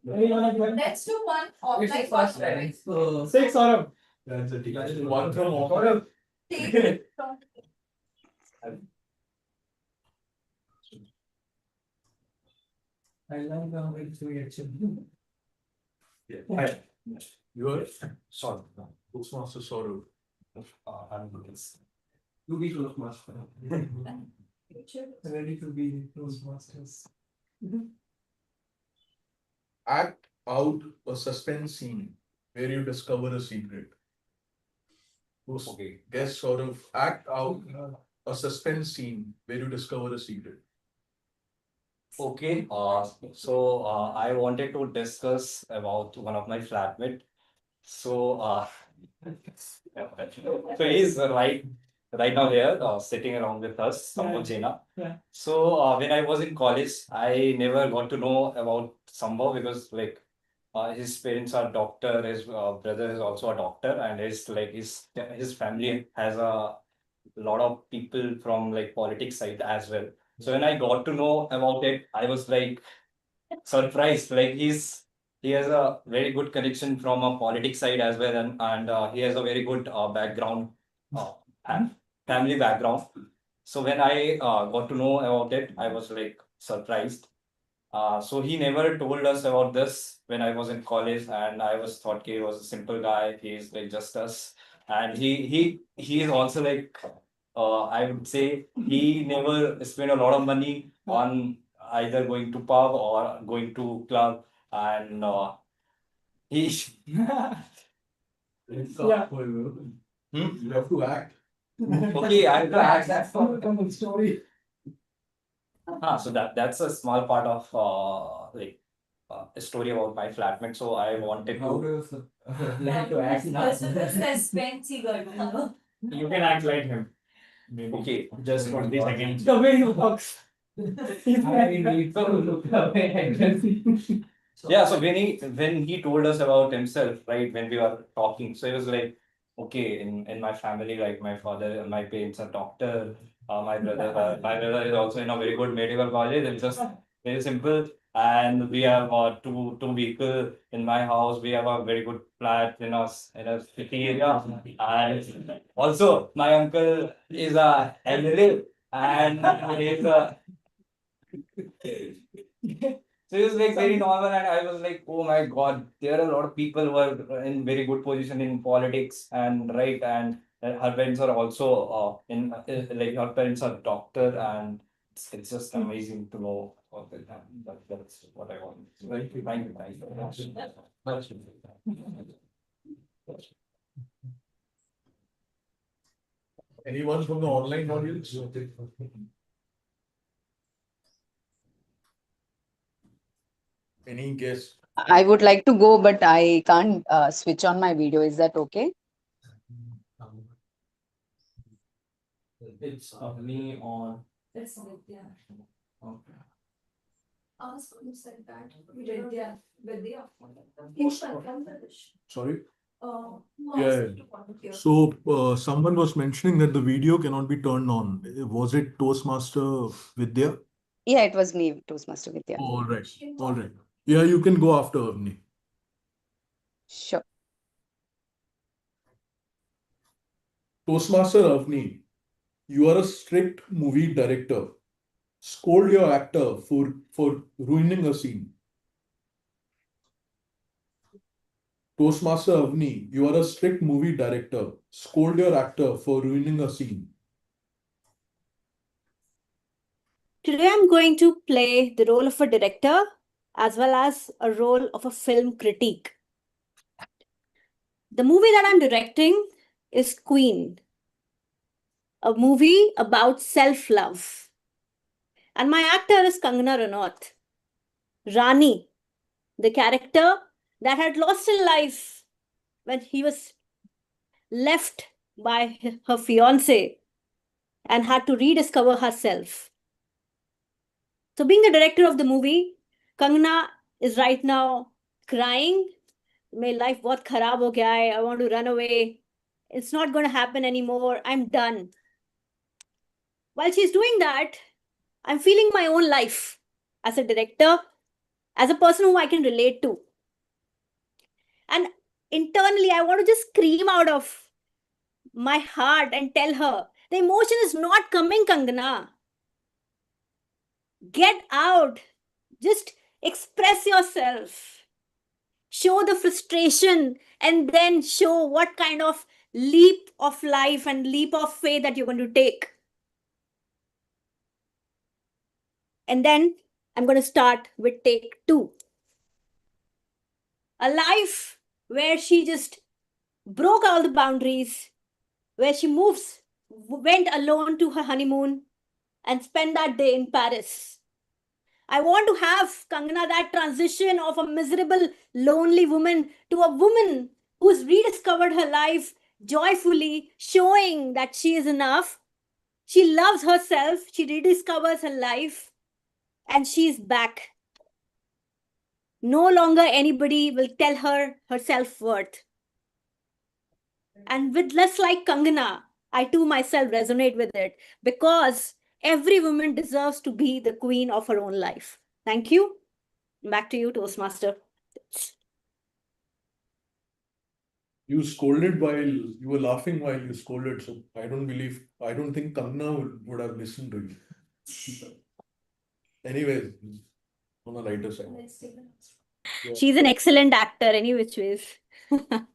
Let's do one offline conference. 6 Saurabh. That's a teacher. One from offer. Take it from I love how it's reaction. Yeah. You are sorry. Toastmaster Saurav. I'm good. To be Toastmaster. Ready to be Toastmasters. Act out a suspense scene where you discover a secret. Okay. Guess sort of act out a suspense scene where you discover a secret. Okay, I wanted to discuss about one of my flatmate. So, so he's right now here, sitting around with us, Sambhav Jena. Yeah. So, when I was in college, I never got to know about Sambhav because his parents are doctor, his brother is also a doctor, and his family has a lot of people from politics side as well. So when I got to know about it, I was surprised. He has a very good connection from a politics side as well, and he has a very good background, and family background. So when I got to know about it, I was surprised. So he never told us about this when I was in college, and I was thought he was a simple guy. He's just us, and he is also I would say he never spent a lot of money on either going to pub or going to club, and he. Yeah. You have to act. Okay, I have to act. That's the story. So that's a small part of a story about my flatmate. So I wanted How to. does learn to act now? Suspense you got. You can act like him. Okay, just 20 seconds. The way he walks. I need to look away and can see. Yeah, so when he told us about himself, right, when we were talking, so he was like, okay, in my family, my father, my parents are doctor, my brother is also in a very good medical college. It's just very simple, and we have two vehicle in my house. We have a very good flat in a city area, and also my uncle is a MLA, and he's a. So it was very normal, and I was like, oh my God, there are a lot of people who are in very good position in politics, and right, and her parents are also her parents are doctor, and it's just amazing to know all that. That's what I want. Thank you. Thank you. Thank you. Anyone from the online audience? Any guess? I would like to go, but I can't switch on my video. Is that okay? It's me on. It's Vidya. Okay. Ask who said that. Vidya. Vidya. He's from Pradesh. Sorry? Who Yeah. asked to volunteer? So someone was mentioning that the video cannot be turned on. Was it Toastmaster Vidya? Yeah, it was me, Toastmaster Vidya. All right. All right. Yeah, you can go after Avni. Sure. Toastmaster Avni, you are a strict movie director. Scold your actor for ruining a scene. Toastmaster Avni, you are a strict movie director. Scold your actor for ruining a scene. Today I'm going to play the role of a director as well as a role of a film critique. The movie that I'm directing is Queen, a movie about self-love. And my actor is Kangana Ranaut, Rani, the character that had lost her life when he was left by her fiancé and had to rediscover herself. So being the director of the movie, Kangana is right now crying. My life bahut kharab ho gaya hai. I want to run away. It's not going to happen anymore. I'm done. While she's doing that, I'm feeling my own life as a director, as a person who I can relate to. And internally, I want to just scream out of my heart and tell her, the emotion is not coming, Kangana. Get out. Just express yourself. Show the frustration and then show what kind of leap of life and leap of faith that you're going to take. And then I'm going to start with take 2. A life where she just broke all the boundaries, where she went alone to her honeymoon and spent that day in Paris. I want to have, Kangana, that transition of a miserable, lonely woman to a woman who's rediscovered her life joyfully, showing that she is enough. She loves herself, she rediscovers her life, and she's back. No longer anybody will tell her her self-worth. And with less like Kangana, I too myself resonate with it because every woman deserves to be the queen of her own life. Thank you. Back to you, Toastmaster. You scolded while you were laughing while you scolded, so I don't think Kangna would have listened to you. Anyways, on a lighter side. Yeah. She's an excellent actor, any which ways. In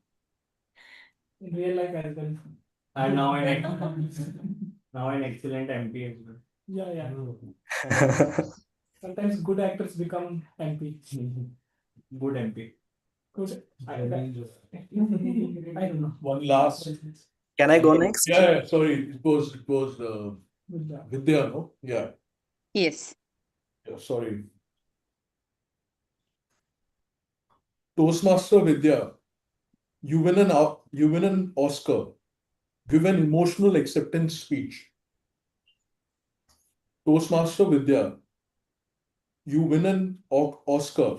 real life as well. And now an excellent MP as well. Yeah, yeah. Sometimes good actors become MP. Good MP. Good. I don't know. One last. Can I go next? Yeah, sorry. It was Vidya, no? Yeah. Yes. Yeah, sorry. Toastmaster Vidya, you win an Oscar. Give an emotional acceptance speech. Toastmaster Vidya, you win an Oscar.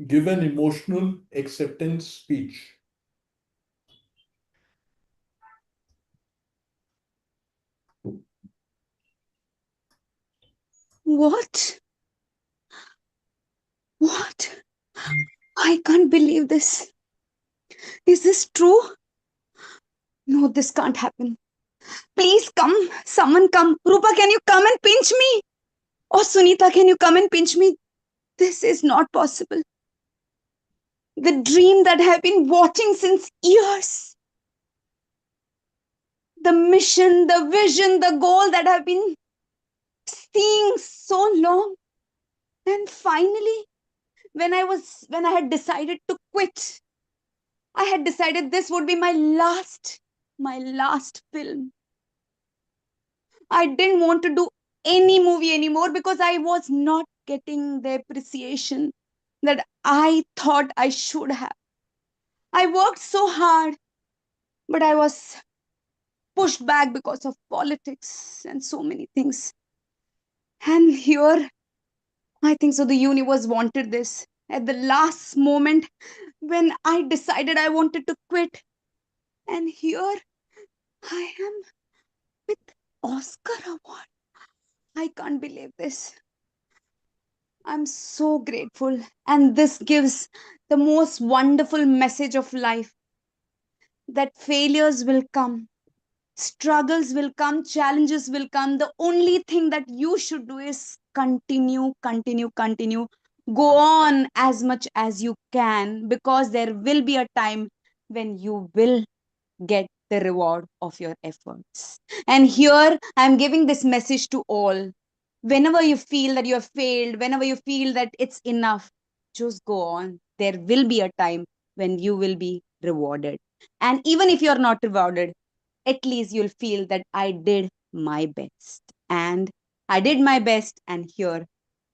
Give an emotional acceptance speech. What? What? I can't believe this. Is this true? No, this can't happen. Please come. Someone come. Rupa, can you come and pinch me? Or Sunita, can you come and pinch me? This is not possible. The dream that I have been watching since years. The mission, the vision, the goal that I've been seeing so long. And finally, when I had decided to quit, I had decided this would be my last film. I didn't want to do any movie anymore because I was not getting the appreciation that I thought I should have. I worked so hard, but I was pushed back because of politics and so many things. And here, I think so, the universe wanted this. At the last moment, when I decided I wanted to quit, and here I am with Oscar Award. I can't believe this. I'm so grateful. And this gives the most wonderful message of life that failures will come, struggles will come, challenges will come. The only thing that you should do is continue, continue, continue. Go on as much as you can, because there will be a time when you will get the reward of your efforts. And here I'm giving this message to all. Whenever you feel that you have failed, whenever you feel that it's enough, just go on. There will be a time when you will be rewarded. And even if you're not rewarded, at least you'll feel that I did my best. And I did my best, and here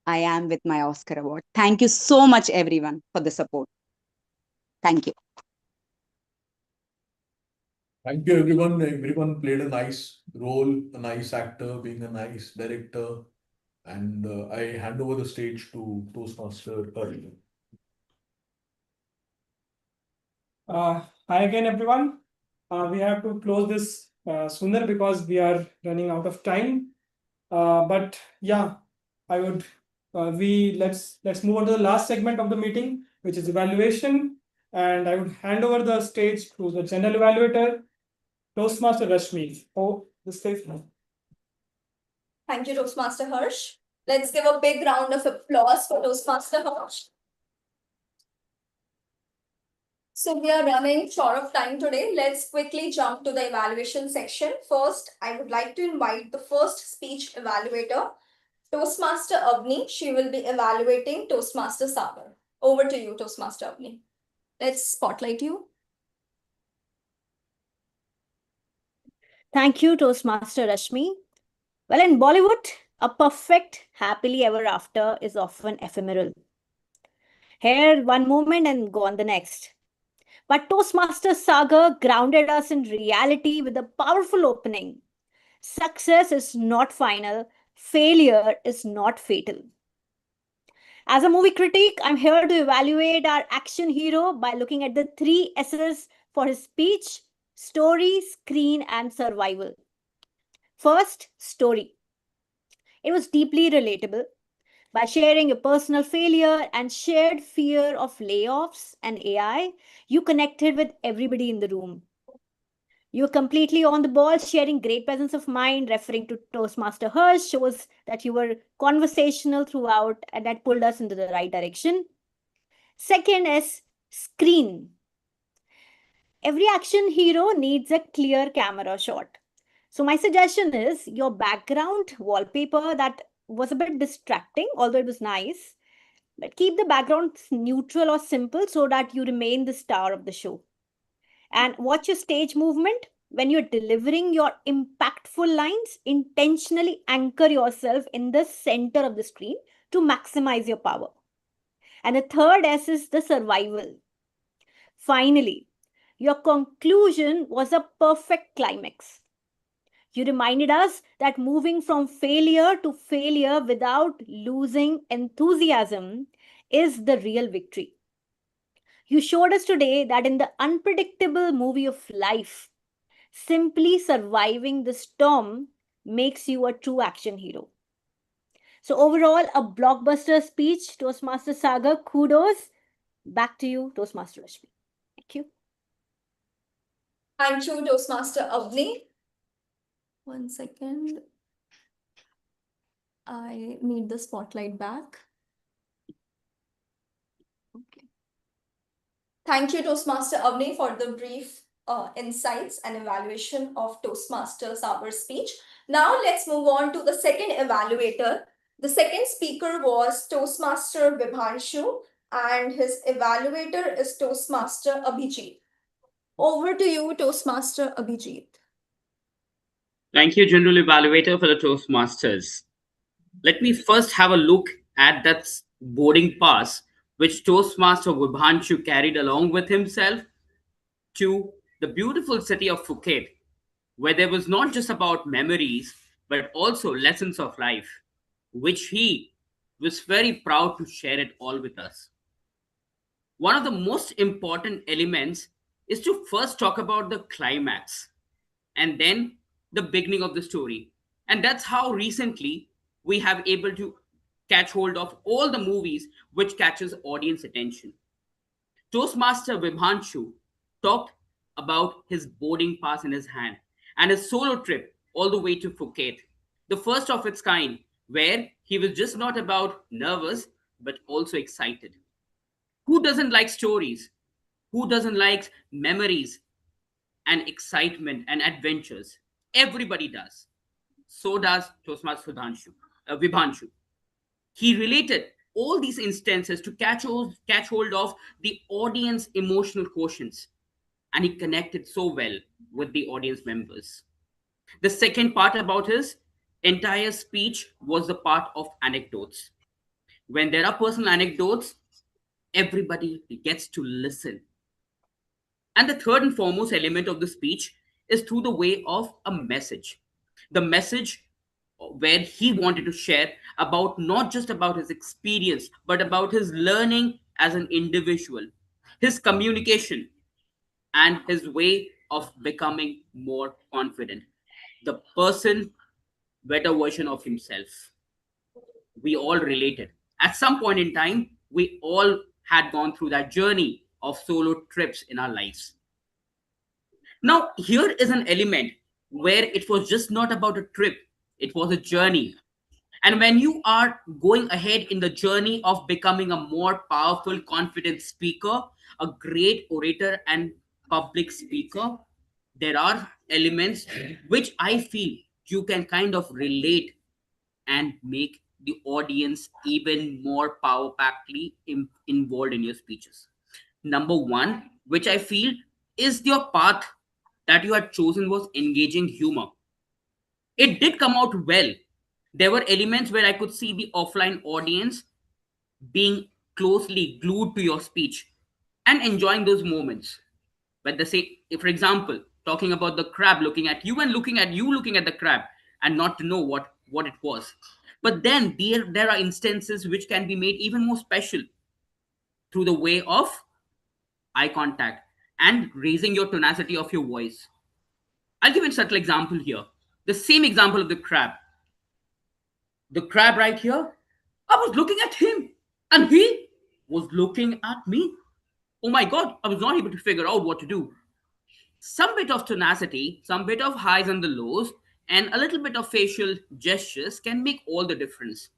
I am with my Oscar award. Thank you so much, everyone, for the support. Thank you. Thank you, everyone. Everyone played a nice role, a nice actor, being a nice director. And I hand over the stage to Toastmaster Arjun. Hi again, everyone. We have to close this sooner because we are running out of time. But yeah, I would let's move on to the last segment of the meeting, which is evaluation. And I would hand over the stage to the general evaluator, Toastmaster Rashmi. Oh, the stage now. Thank you, Toastmaster Harsh. Let's give a big round of applause for Toastmaster Harsh. So we are running short of time today. Let's quickly jump to the evaluation section. First, I would like to invite the first speech evaluator, Toastmaster Avni. She will be evaluating Toastmaster Sagar. Over to you, Toastmaster Avni. Let's spotlight you. Thank you, Toastmaster Rashmi. Well, in Bollywood, a perfect happily ever after is often ephemeral. Here, one moment and go on the next. But Toastmaster Saga grounded us in reality with a powerful opening. Success is not final, failure is not fatal. As a movie critic, I'm here to evaluate our action hero by looking at the 3 S's for his speech: story, screen, and survival. First, story. It was deeply relatable. By sharing your personal failure and shared fear of layoffs and AI, you connected with everybody in the room. You were completely on the ball, sharing great presence of mind. Referring to Toastmaster Hirsch shows that you were conversational throughout, and that pulled us into the right direction. Second is screen. Every action hero needs a clear camera shot. So my suggestion is your background wallpaper that was a bit distracting, although it was nice. But keep the background neutral or simple so that you remain the star of the show. And watch your stage movement. When you're delivering your impactful lines, intentionally anchor yourself in the center of the screen to maximize your power. And the third S is the survival. Finally, your conclusion was a perfect climax. You reminded us that moving from failure to failure without losing enthusiasm is the real victory. You showed us today that in the unpredictable movie of life, simply surviving the storm makes you a true action hero. So overall, a blockbuster speech, Toastmaster Saga. Kudos. Back to you, Toastmaster Rashmi. Thank you. Thank you, Toastmaster Avni. 1 second. I need the spotlight back. Okay. Thank you, Toastmaster Avni, for the brief insights and evaluation of Toastmaster Sagar's speech. Now let's move on to the second evaluator. The second speaker was Toastmaster Vibhanshu, and his evaluator is Toastmaster Abhijit. Over to you, Toastmaster Abhijit. Thank you, General Evaluator, for the Toastmasters. Let me first have a look at that boarding pass which Toastmaster Vibhanshu carried along with himself to the beautiful city of Phuket, where there was not just about memories, but also lessons of life, which he was very proud to share it all with us. One of the most important elements is to first talk about the climax and then the beginning of the story. And that's how recently we have able to catch hold of all the movies which catches audience attention. Toastmaster Vibhanshu talked about his boarding pass in his hand and his solo trip all the way to Phuket, the first of its kind, where he was just not about nervous but also excited. Who doesn't like stories? Who doesn't like memories and excitement and adventures? Everybody does. So does Toastmaster Vibhanshu. He related all these instances to catch hold of the audience emotional quotients, and he connected so well with the audience members. The second part about his entire speech was the part of anecdotes. When there are personal anecdotes, everybody gets to listen. And the third and foremost element of the speech is through the way of a message. The message where he wanted to share about not just about his experience, but about his learning as an individual, his communication, and his way of becoming more confident. The person, better version of himself. We all related. At some point in time, we all had gone through that journey of solo trips in our lives. Now, here is an element where it was just not about a trip, it was a journey. And when you are going ahead in the journey of becoming a more powerful, confident speaker, a great orator, and public speaker, there are elements which I feel you can kind of relate and make the audience even more power packly involved in your speeches. Number one, which I feel is your path that you had chosen was engaging humor. It did come out well. There were elements where I could see the offline audience being closely glued to your speech and enjoying those moments. But the same, if, for example, talking about the crab looking at you and looking at you looking at the crab and not to know what it was. But then there are instances which can be made even more special through the way of eye contact and raising your tonality of your voice. I'll give you a subtle example here. The same example of the crab. The crab right here, I was looking at him and he was looking at me. Oh my God, I was not able to figure out what to do. Some bit of tenacity, some bit of highs and the lows, and a little bit of facial gestures can make all the difference.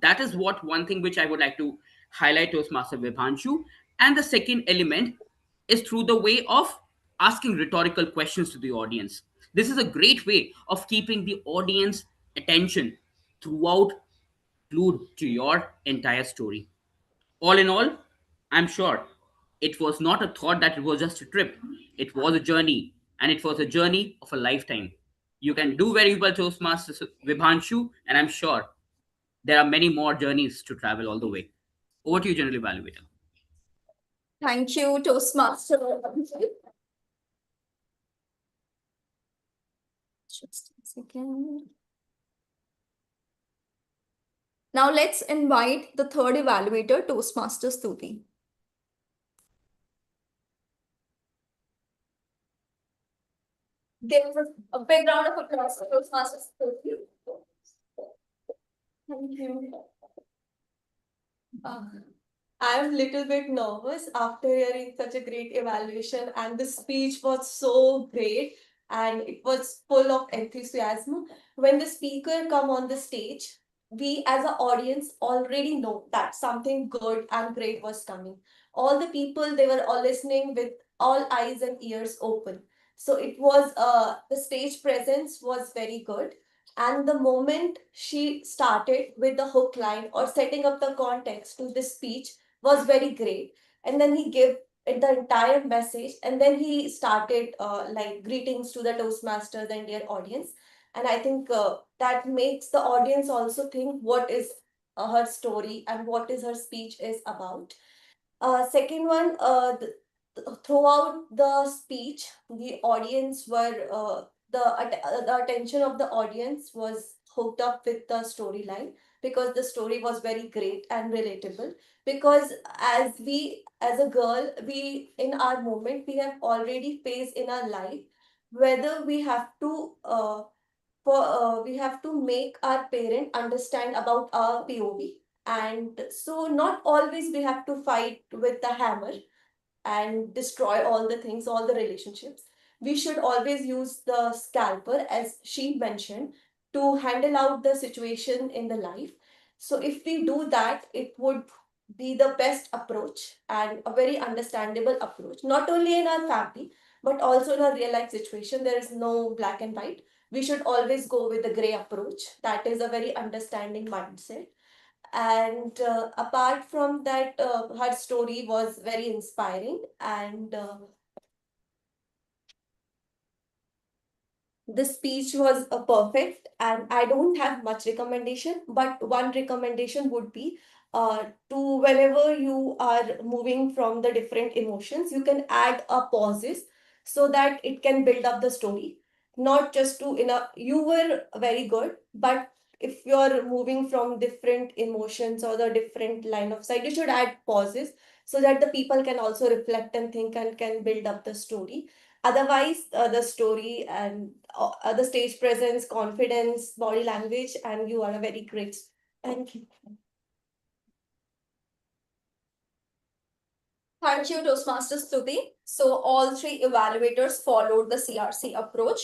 That is what one thing which I would like to highlight to Master Vibhanshu. And the second element is through the way of asking rhetorical questions to the audience. This is a great way of keeping the audience attention throughout, glued to your entire story. All in all, I'm sure it was not a thought that it was just a trip. It was a journey, and it was a journey of a lifetime. You can do very well, Toastmasters Vibhanshu, and I'm sure there are many more journeys to travel all the way. Over to you, General Evaluator. Thank you, Toastmaster. Just a second. Now let's invite the third evaluator, Toastmaster Stuti. Give a big round of applause for Toastmaster Stuti. Thank you. I'm a little bit nervous after hearing such a great evaluation, and the speech was so great and it was full of enthusiasm. When the speaker come on the stage, we as an audience already know that something good and great was coming. All the people, they were all listening with all eyes and ears open. So it was the stage presence was very good. And the moment she started with the hook line or setting up the context to this speech was very great. And then he gave it the entire message, and then he started like greetings to the Toastmasters and their audience. And I think that makes the audience also think what is her story and what is her speech is about. Second one, throughout the speech, the audience were the attention of the audience was hooked up with the storyline because the story was very great and relatable. Because as a girl, we in our moment we have already faced in our life whether we have to make our parent understand about our POV, and so not always we have to fight with the hammer and destroy all the things, all the relationships. We should always use the scalper, as she mentioned, to handle out the situation in the life. So if we do that, it would be the best approach and a very understandable approach, not only in our family, but also in a real life situation. There is no black and white. We should always go with the gray approach. That is a very understanding mindset. And apart from that, her story was very inspiring, and the speech was perfect. And I don't have much recommendation, but one recommendation would be to whenever you are moving from the different emotions, you can add a pauses so that it can build up the story. Not just to in a you were very good, but if you're moving from different emotions or the different line of sight, you should add pauses so that the people can also reflect and think and can build up the story. Otherwise, the story and the stage presence, confidence, body language, and you are a very great. Thank you. Thank you, Toastmaster Stuti. So all three evaluators followed the CRC approach,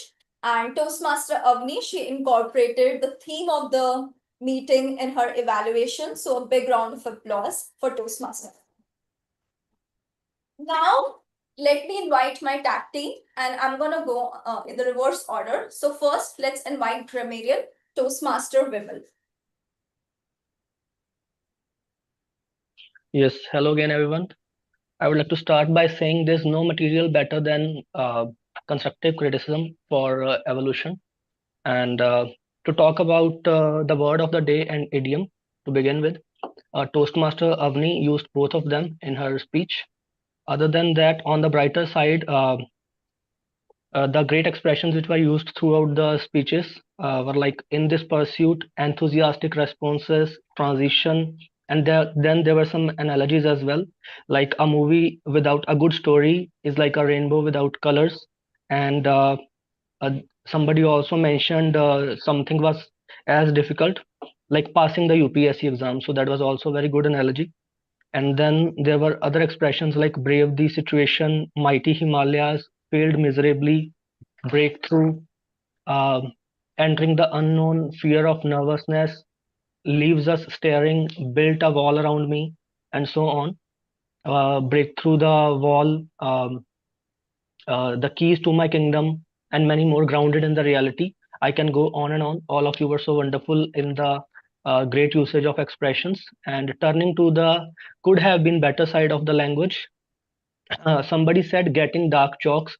and Toastmaster Avni, she incorporated the theme of the meeting in her evaluation. So a big round of applause for Toastmaster. Now, let me invite my tag team, and I'm gonna go in the reverse order. So first, let's invite Grammarian, Toastmaster Vimal. Yes, hello again, everyone. I would like to start by saying there's no material better than constructive criticism for evolution. And to talk about the word of the day and idiom to begin with, Toastmaster Avni used both of them in her speech. Other than that, on the brighter side, the great expressions which were used throughout the speeches were like in this pursuit, enthusiastic responses, transition, and then there were some analogies as well, like a movie without a good story is like a rainbow without colors. And uh, somebody also mentioned something was as difficult like passing the UPSC exam, so that was also a very good analogy. And then there were other expressions like brave the situation, mighty Himalayas, failed miserably, breakthrough, um, entering the unknown, fear of nervousness, leaves us staring, built a wall around me, and so on. Break through the wall, the keys to my kingdom, and many more grounded in the reality. I can go on and on. All of you were so wonderful in the great usage of expressions. And turning to the could have been better side of the language, somebody said getting dark jokes,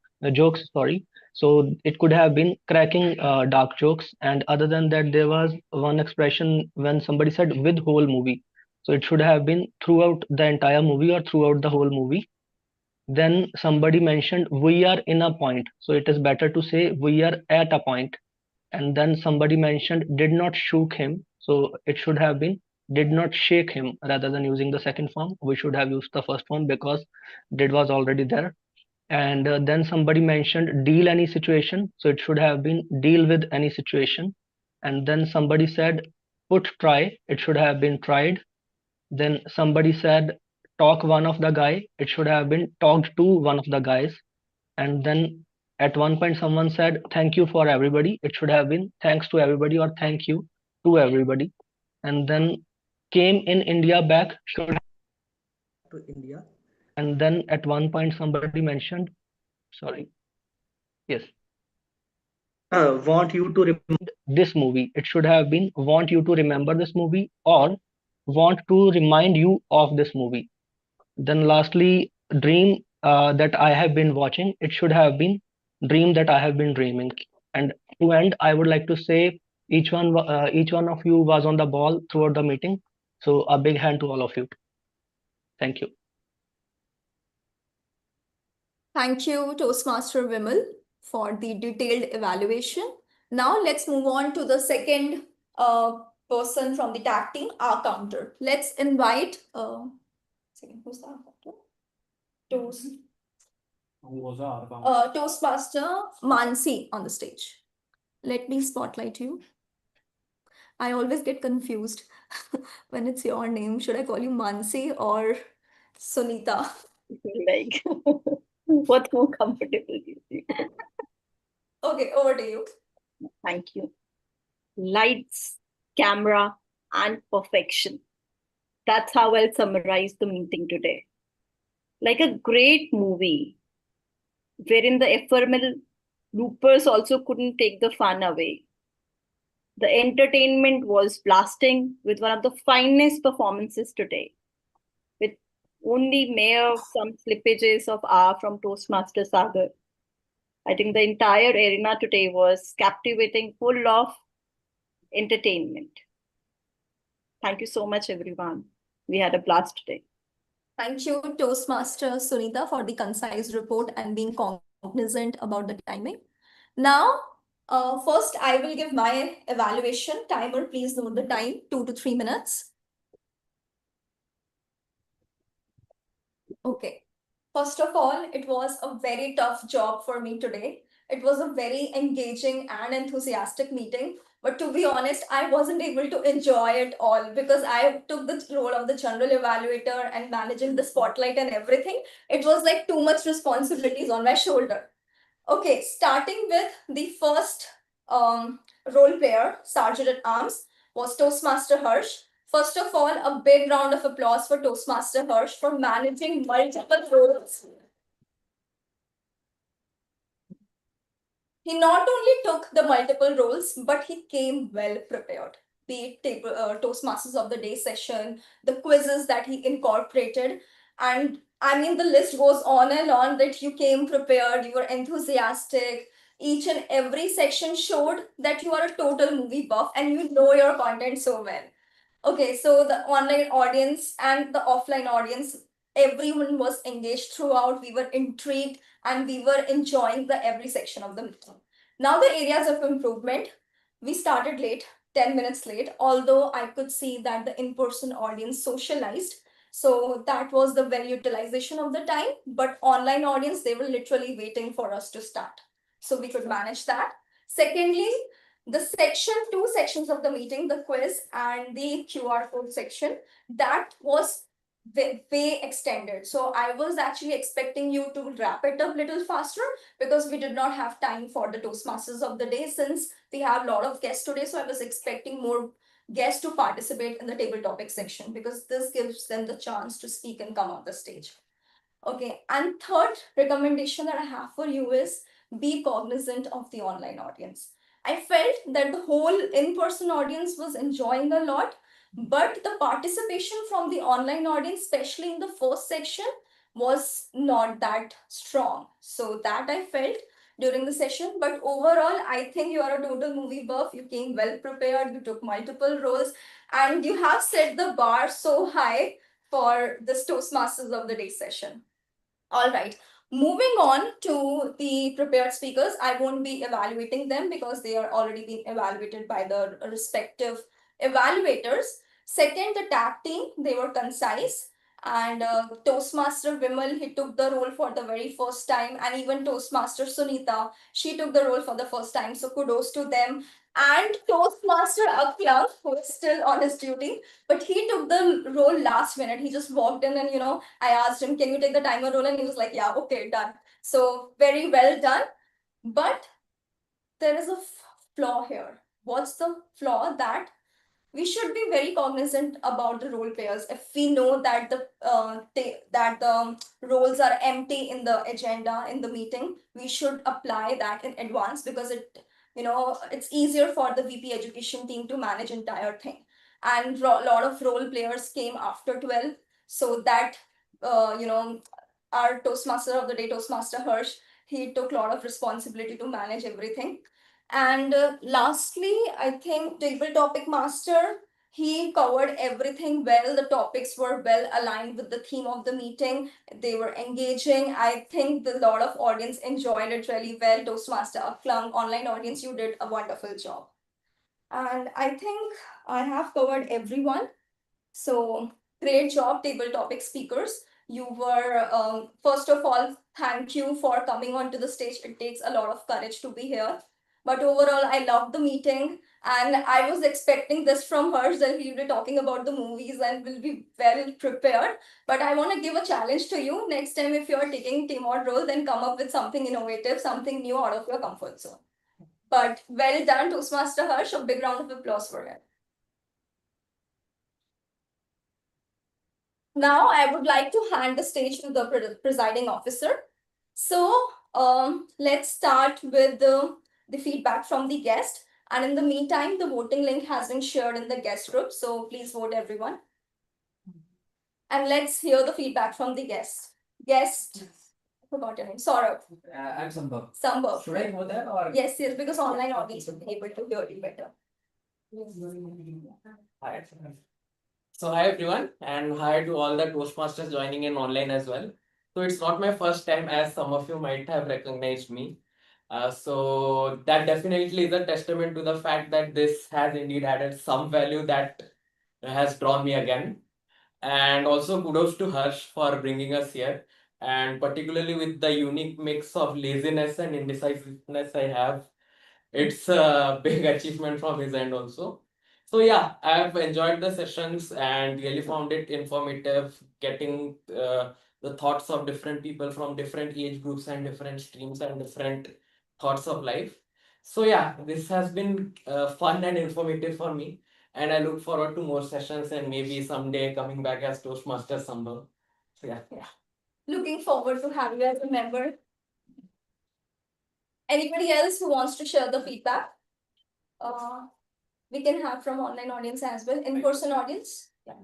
sorry. So it could have been cracking dark jokes. And other than that, there was one expression when somebody said with whole movie. So it should have been throughout the entire movie or throughout the whole movie. Then somebody mentioned we are in a point. So it is better to say we are at a point. And then somebody mentioned did not shook him. So it should have been did not shake him rather than using the second form. We should have used the first form because did was already there. And then somebody mentioned deal any situation. So it should have been deal with any situation. And then somebody said put try. It should have been tried. Then somebody said talk one of the guy. It should have been talked to one of the guys. And then at one point someone said thank you for everybody. It should have been thanks to everybody or thank you to everybody. And then came in India back should To India. and then at one point somebody mentioned sorry yes want you to remember this movie. It should have been want you to remember this movie or want to remind you of this movie. Then lastly, dream that I have been watching. It should have been dream that I have been dreaming. And To end, I would like to say each one of you was on the ball throughout the meeting. So a big hand to all of you. Thank you. Thank you, Toastmaster Vimal, for the detailed evaluation. Now let's move on to the second person from the tag team, our counter. Let's invite who's the counter? Toastmaster Mansi on the stage. Let me spotlight you. I always get confused when it's your name. Should I call you Mansi or Sunita? Like, what's more comfortable with you? Okay, over to you. Thank you. Lights, camera, and perfection. That's how I'll summarize the meeting today. Like a great movie, wherein the ephemeral bloopers also couldn't take the fun away. The entertainment was blasting with one of the finest performances today, with only mere some slippages of R from Toastmaster Sagar. I think the entire arena today was captivating, full of entertainment. Thank you so much, everyone. We had a blast today. Thank you, Toastmaster Sunita, for the concise report and being cognizant about the timing. Now, first, I will give my evaluation. Timer, please note the time, 2 to 3 minutes. Okay. First of all, it was a very tough job for me today. It was a very engaging and enthusiastic meeting. But to be honest, I wasn't able to enjoy it all because I took the role of the general evaluator and managing the spotlight and everything. It was like too much responsibilities on my shoulder. Okay, starting with the first role player, Sergeant at Arms, was Toastmaster Harsh. First of all, a big round of applause for Toastmaster Harsh for managing multiple roles. He not only took the multiple roles, but he came well prepared. Be it Toastmasters of the Day session, the quizzes that he incorporated, and I mean, the list goes on and on that you came prepared, you were enthusiastic. Each and every section showed that you are a total movie buff and you know your content so well. Okay, so the online audience and the offline audience, everyone was engaged throughout. We were intrigued and we were enjoying the every section of the meeting. Now the areas of improvement. We started late, 10 minutes late, although I could see that the in-person audience socialized. So that was the well utilization of the time. But online audience, they were literally waiting for us to start. So we could manage that. Secondly, the section, two sections of the meeting, the quiz and the QR code section, that was way extended. So I was actually expecting you to wrap it up a little faster because we did not have time for the Toastmasters of the Day since we have a lot of guests today. So I was expecting more guests to participate in the table topic section because this gives them the chance to speak and come on the stage. Okay, and third recommendation that I have for you is be cognizant of the online audience. I felt that the whole in-person audience was enjoying a lot, but the participation from the online audience, especially in the first section, was not that strong. So that I felt during the session. But overall, I think you are a total movie buff. You came well prepared, you took multiple roles, and you have set the bar so high for this Toastmasters of the Day session. All right. Moving on to the prepared speakers, I won't be evaluating them because they are already being evaluated by the respective evaluators. Second, the tag team, they were concise. And Toastmaster Vimal, he took the role for the very first time. And even Toastmaster Sunita, she took the role for the first time. So kudos to them. And Toastmaster Akya, who is still on his duty, but he took the role last minute. He just walked in and, I asked him, can you take the timer role? And he was like, yeah, okay, done. So very well done. But there is a flaw here. What's the flaw? That we should be very cognizant about the role players. If we know that the roles are empty in the agenda in the meeting, we should apply that in advance because it's easier for the VP education team to manage entire thing. And a lot of role players came after 12, so that our Toastmaster of the Day, Toastmaster Hirsch, he took a lot of responsibility to manage everything. And lastly, I think table topic master, he covered everything well. The topics were well aligned with the theme of the meeting. They were engaging. I think the lot of audience enjoyed it really well. Toastmaster Aklam, online audience, you did a wonderful job. And I think I have covered everyone. So great job, table topic speakers. You were, first of all, thank you for coming onto the stage. It takes a lot of courage to be here. But overall, I loved the meeting, and I was expecting this from her, that we'll be talking about the movies and will be well prepared. But I want to give a challenge to you. Next time, if you're taking Timor role, then come up with something innovative, something new out of your comfort zone. But well done, Toastmaster Harsh. A big round of applause for him. Now, I would like to hand the stage to the presiding officer. So, let's start with the feedback from the guest. And in the meantime, the voting link has been shared in the guest group. So, please vote everyone. And let's hear the feedback from the guest. Guest, I forgot your name. Saurabh. I'm Sambhav. Sambhav. Should I go there or? Yes, yes, because online audience will be able to hear you better. Hi. So hi everyone, and hi to all the Toastmasters joining in online as well. So it's not my first time, as some of you might have recognized me. So that definitely is a testament to the fact that this has indeed added some value that has drawn me again. And also kudos to Harsh for bringing us here, and particularly with the unique mix of laziness and indecisiveness I have. It's a big achievement from his end also. So yeah, I've enjoyed the sessions and really found it informative, getting the thoughts of different people from different age groups and different streams and different thoughts of life. So yeah, this has been fun and informative for me, and I look forward to more sessions and maybe someday coming back as Toastmaster Sambhav. So yeah. Looking forward to having you as a member. Anybody else who wants to share the feedback? We can have from online audience as well, in-person audience. Yeah.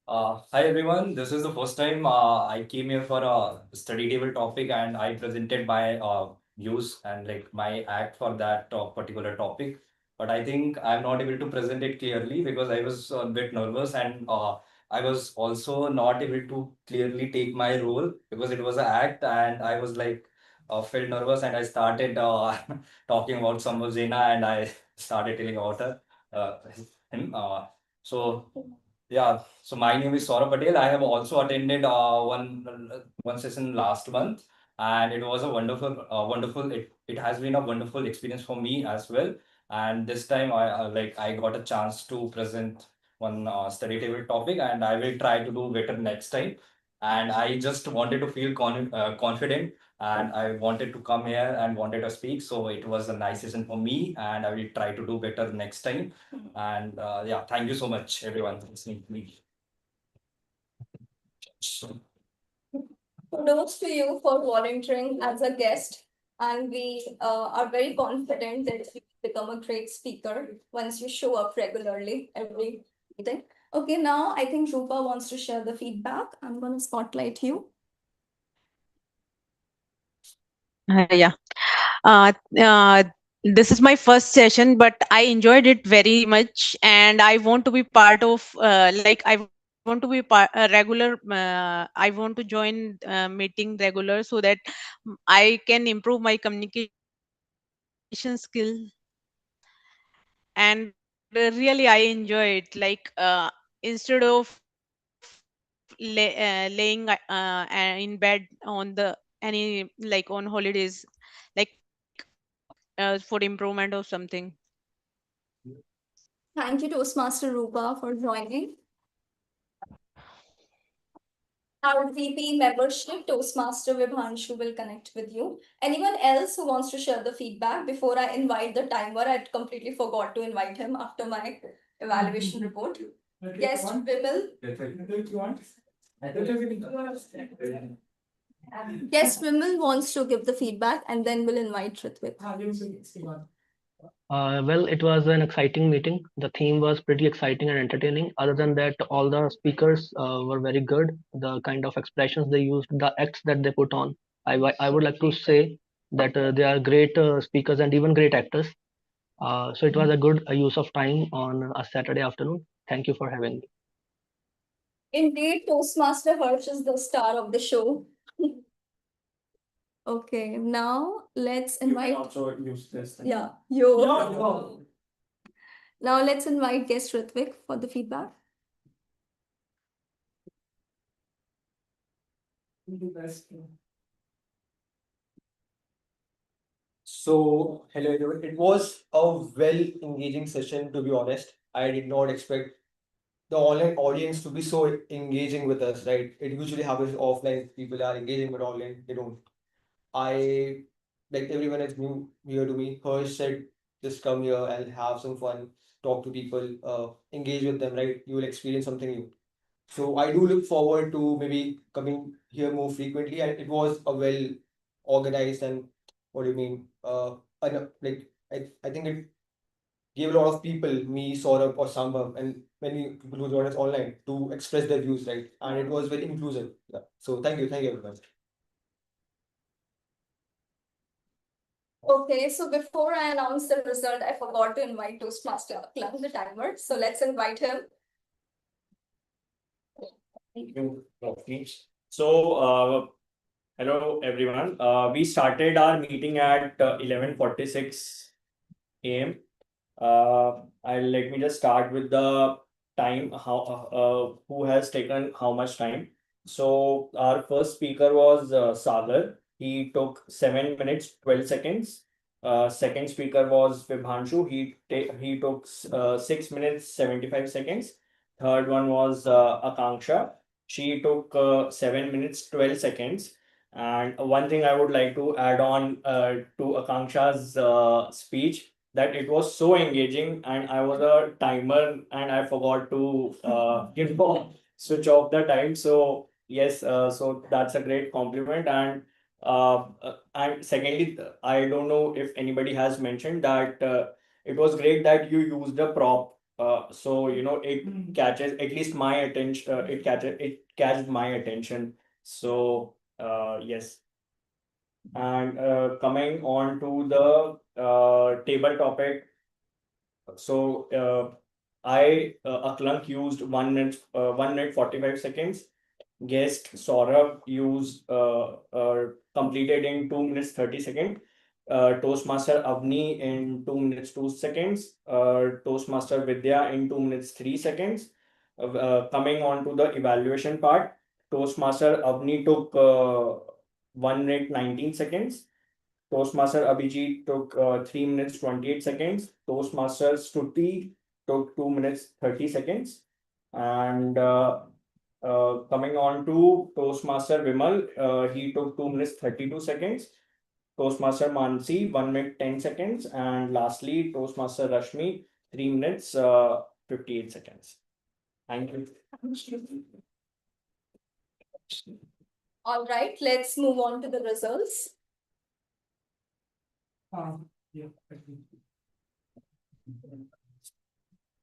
Hi everyone, this is the first time I came here for a study table topic and I presented my views and like my act for that particular topic. But I think I'm not able to present it clearly because I was a bit nervous and I was also not able to clearly take my role because it was an act and I was like felt nervous and I started talking about Sambhajena and I started telling about her, him. So yeah, so my name is Saurabh Patel. I have also attended one session last month, and it was a wonderful. It has been a wonderful experience for me as well. And this time, I got a chance to present one study table topic, and I will try to do better next time. And I just wanted to feel confident, and I wanted to come here and wanted to speak. So it was a nice session for me, and I will try to do better next time. And yeah, thank you so much, everyone, for listening to me. Kudos to you for volunteering as a guest, and we are very confident that you become a great speaker once you show up regularly every meeting. Okay, now I think Rupa wants to share the feedback. I'm going to spotlight you. Yeah. Uh, uh, this is my first session, but I enjoyed it very much, and I want to be part of. I want to be a regular. I want to join meeting regular so that I can improve my communication skill. And really, I enjoy it. Instead of laying in bed on the any like on holidays, like for improvement or something. Thank you, Toastmaster Rupa, for joining. Our VP membership, Toastmaster Vibhanshu, will connect with you. Anyone else who wants to share the feedback before I invite the timer? I completely forgot to invite him after my evaluation report. Guest Vimal. Guest Vimal wants to give the feedback and then we'll invite Ritwik. Well, it was an exciting meeting. The theme was pretty exciting and entertaining. Other than that, all the speakers were very good. The kind of expressions they used, the acts that they put on. I would like to say that they are great speakers and even great actors. So it was a good use of time on a Saturday afternoon. Thank you for having me. Indeed, Toastmaster Harsh is the star of the show. Okay, now let's You can invite. also use this thing. Yeah, yo. Now let's invite guest Ritvik for the feedback. So, hello everyone. It was a well engaging session, to be honest. I did not expect the online audience to be so engaging with us, right? It usually happens offline, people are engaging, but online they don't. I like everyone is new here to me. Hirsch said, just come here and have some fun, talk to people, engage with them, right? You will experience something new. So I do look forward to maybe coming here more frequently. And it was a well organized and what do you mean? Like I think it gave a lot of people, me, Saurabh or Sambhav, and many people who joined us online to express their views, right? And it was very inclusive. Yeah. So thank you everyone. Okay, so before I announce the result, I forgot to invite Toastmaster Aklan, the timer. So let's invite him. So, hello everyone. We started our meeting at 11:46 a.m. I'll let me just start with the time. Who has taken how much time? So our first speaker was Sagar. He took 7 minutes 12 seconds. Second speaker was Vibhanshu. He took 6 minutes 75 seconds. Third one was Akanksha. She took 7 minutes 12 seconds. And one thing I would like to add on to Akanksha's speech, that it was so engaging, and I was a timer and I forgot to switch off the time. So yes, so that's a great compliment. And secondly, I don't know if anybody has mentioned that it was great that you used a prop. So it catches at least my attention. It catches my attention. So yes. And coming on to the table topic, so Aklunk used 1 minute 45 seconds. Guest Saurabh used completed in 2 minutes 30 seconds. Toastmaster Avni in 2 minutes 2 seconds. Toastmaster Vidya in 2 minutes 3 seconds. Coming on to the evaluation part, Toastmaster Avni took 1 minute 19 seconds. Toastmaster Abhijit took 3 minutes 28 seconds. Toastmaster Stuti took 2 minutes 30 seconds. And coming on to Toastmaster Vimal, he took 2 minutes 32 seconds. Toastmaster Mansi, 1 minute 10 seconds. And lastly, Toastmaster Rashmi, 3 minutes 58 seconds. Thank you. All right, let's move on to the results. Yeah.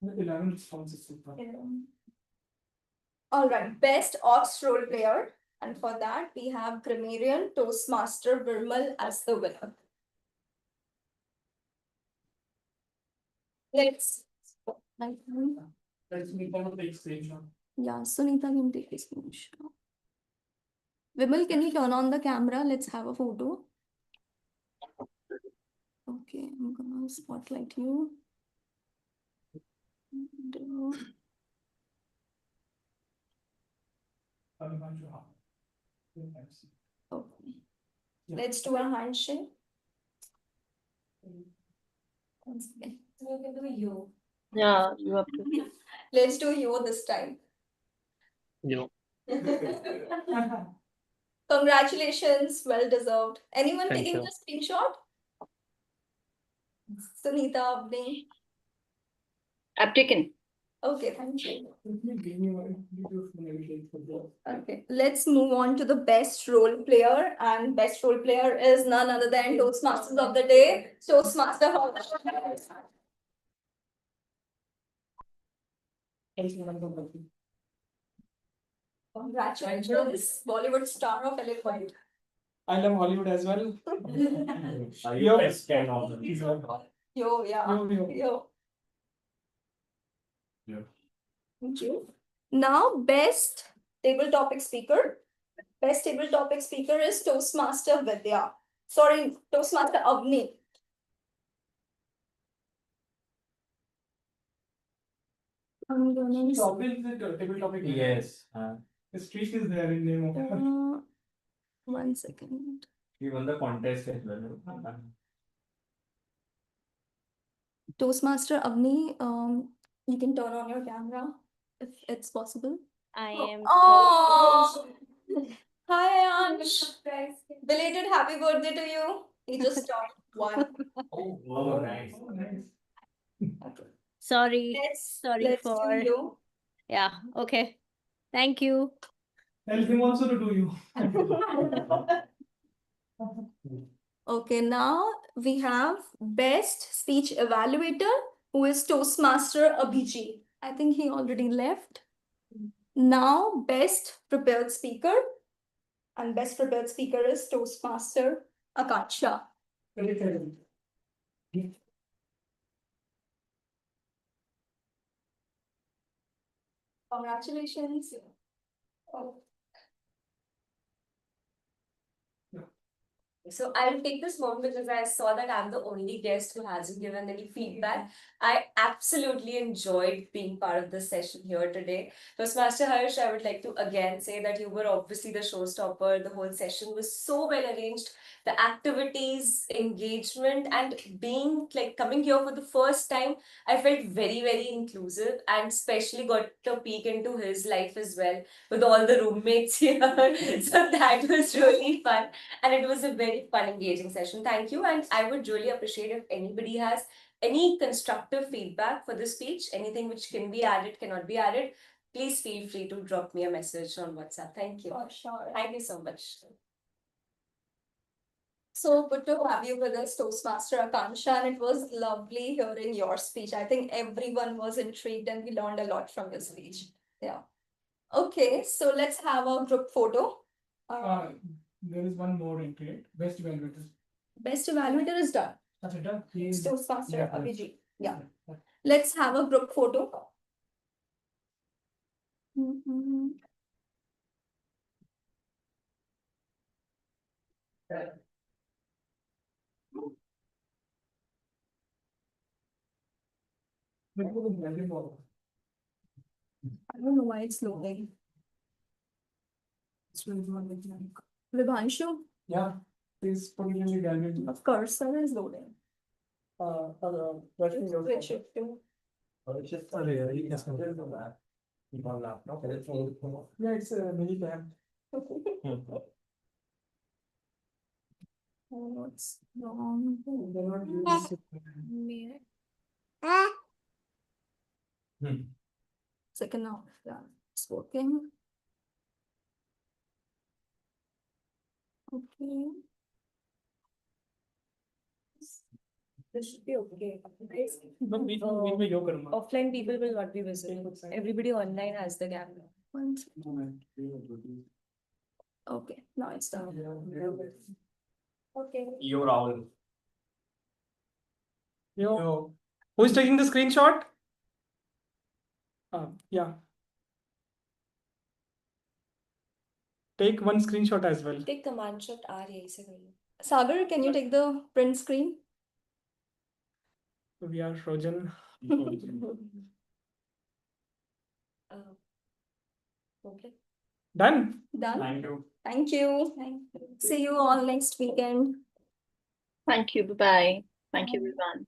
11 responses. All right, best Ox role player. And for that, we have Grammarian Toastmaster Virmal as the winner. Let's. Yeah, Sunita can take a screenshot. Vimal, can you turn on the camera? Let's have a photo. Okay, I'm gonna spotlight you. Okay. Let's do a handshake. Once again. You can do you. Yeah, you have to. Let's do you this time. Yo. Congratulations, well deserved. Anyone Thank taking you. a screenshot? Sunita, Abni. I've taken. Okay, thank you. Okay, let's move on to the best role player, and best role player is none other than Toastmasters of the day, Toastmaster Harsh. Congratulations, Bollywood star of Eloquent. I love Hollywood as well. Are Yo. you best fan of them? Yo, yeah. Yo. Yeah. Thank you. Now, best table topic speaker. Best table topic speaker is Toastmaster Vidya. Sorry, Toastmaster Avni. I'm gonna Table topic. Yes. The streak is there in name of. 1 second. He won the contest as well. Toastmaster Avni, you can turn on your camera if it's possible. I am. Oh, hi Ansh. Belated happy birthday to you. He just turned 1. Oh, nice. Sorry. Sorry Let's for. do you. Yeah. Okay. Thank you. Help him also to do you. Okay, now we have best speech evaluator, who is Toastmaster Abhijit. I think he already left. Now, best prepared speaker, and best prepared speaker is Toastmaster Akansha. Congratulations. Oh. So I'll take this moment because I saw that I'm the only guest who hasn't given any feedback. I absolutely enjoyed being part of this session here today. Toastmaster Harsh, I would like to again say that you were obviously the showstopper. The whole session was so well arranged. The activities, engagement, and being like coming here for the first time, I felt very, very inclusive and especially got a peek into his life as well with all the roommates here. So that was really fun. And it was a very fun, engaging session. Thank you. And I would really appreciate if anybody has any constructive feedback for the speech, anything which can be added, cannot be added, please feel free to drop me a message on WhatsApp. Thank you. For sure. Thank you so much. So good to have you with us, Toastmaster Akansha, and it was lovely hearing your speech. I think everyone was intrigued and we learned a lot from your speech. Yeah. Okay, so let's have a group photo. There is one more into it. Best evaluator. Best evaluator is done. That's it, done? Toastmaster Yeah. Abhijit. Yeah. Let's have a group photo. I don't know why it's loading. Vibhanshu? Yeah. Please put it in the gallery. Of course, sir is loading. Switch it to. Yeah, it's a mini cam. What's wrong? Second now. Yeah, it's working. Okay. This should be okay. Offline Offline people will not be visible. Everybody online has the camera. One second. Okay, now it's done. Okay. Yo, Rahul. Yo. Who's taking the screenshot? Yeah. Take one screenshot as well. Take command shot R यहीं से कर लो. Sagar, can you take the print screen? We are frozen. Okay. Done. Done. Thank you. Thank you. See you all next weekend. Thank you. Bye-bye. Thank you, everyone.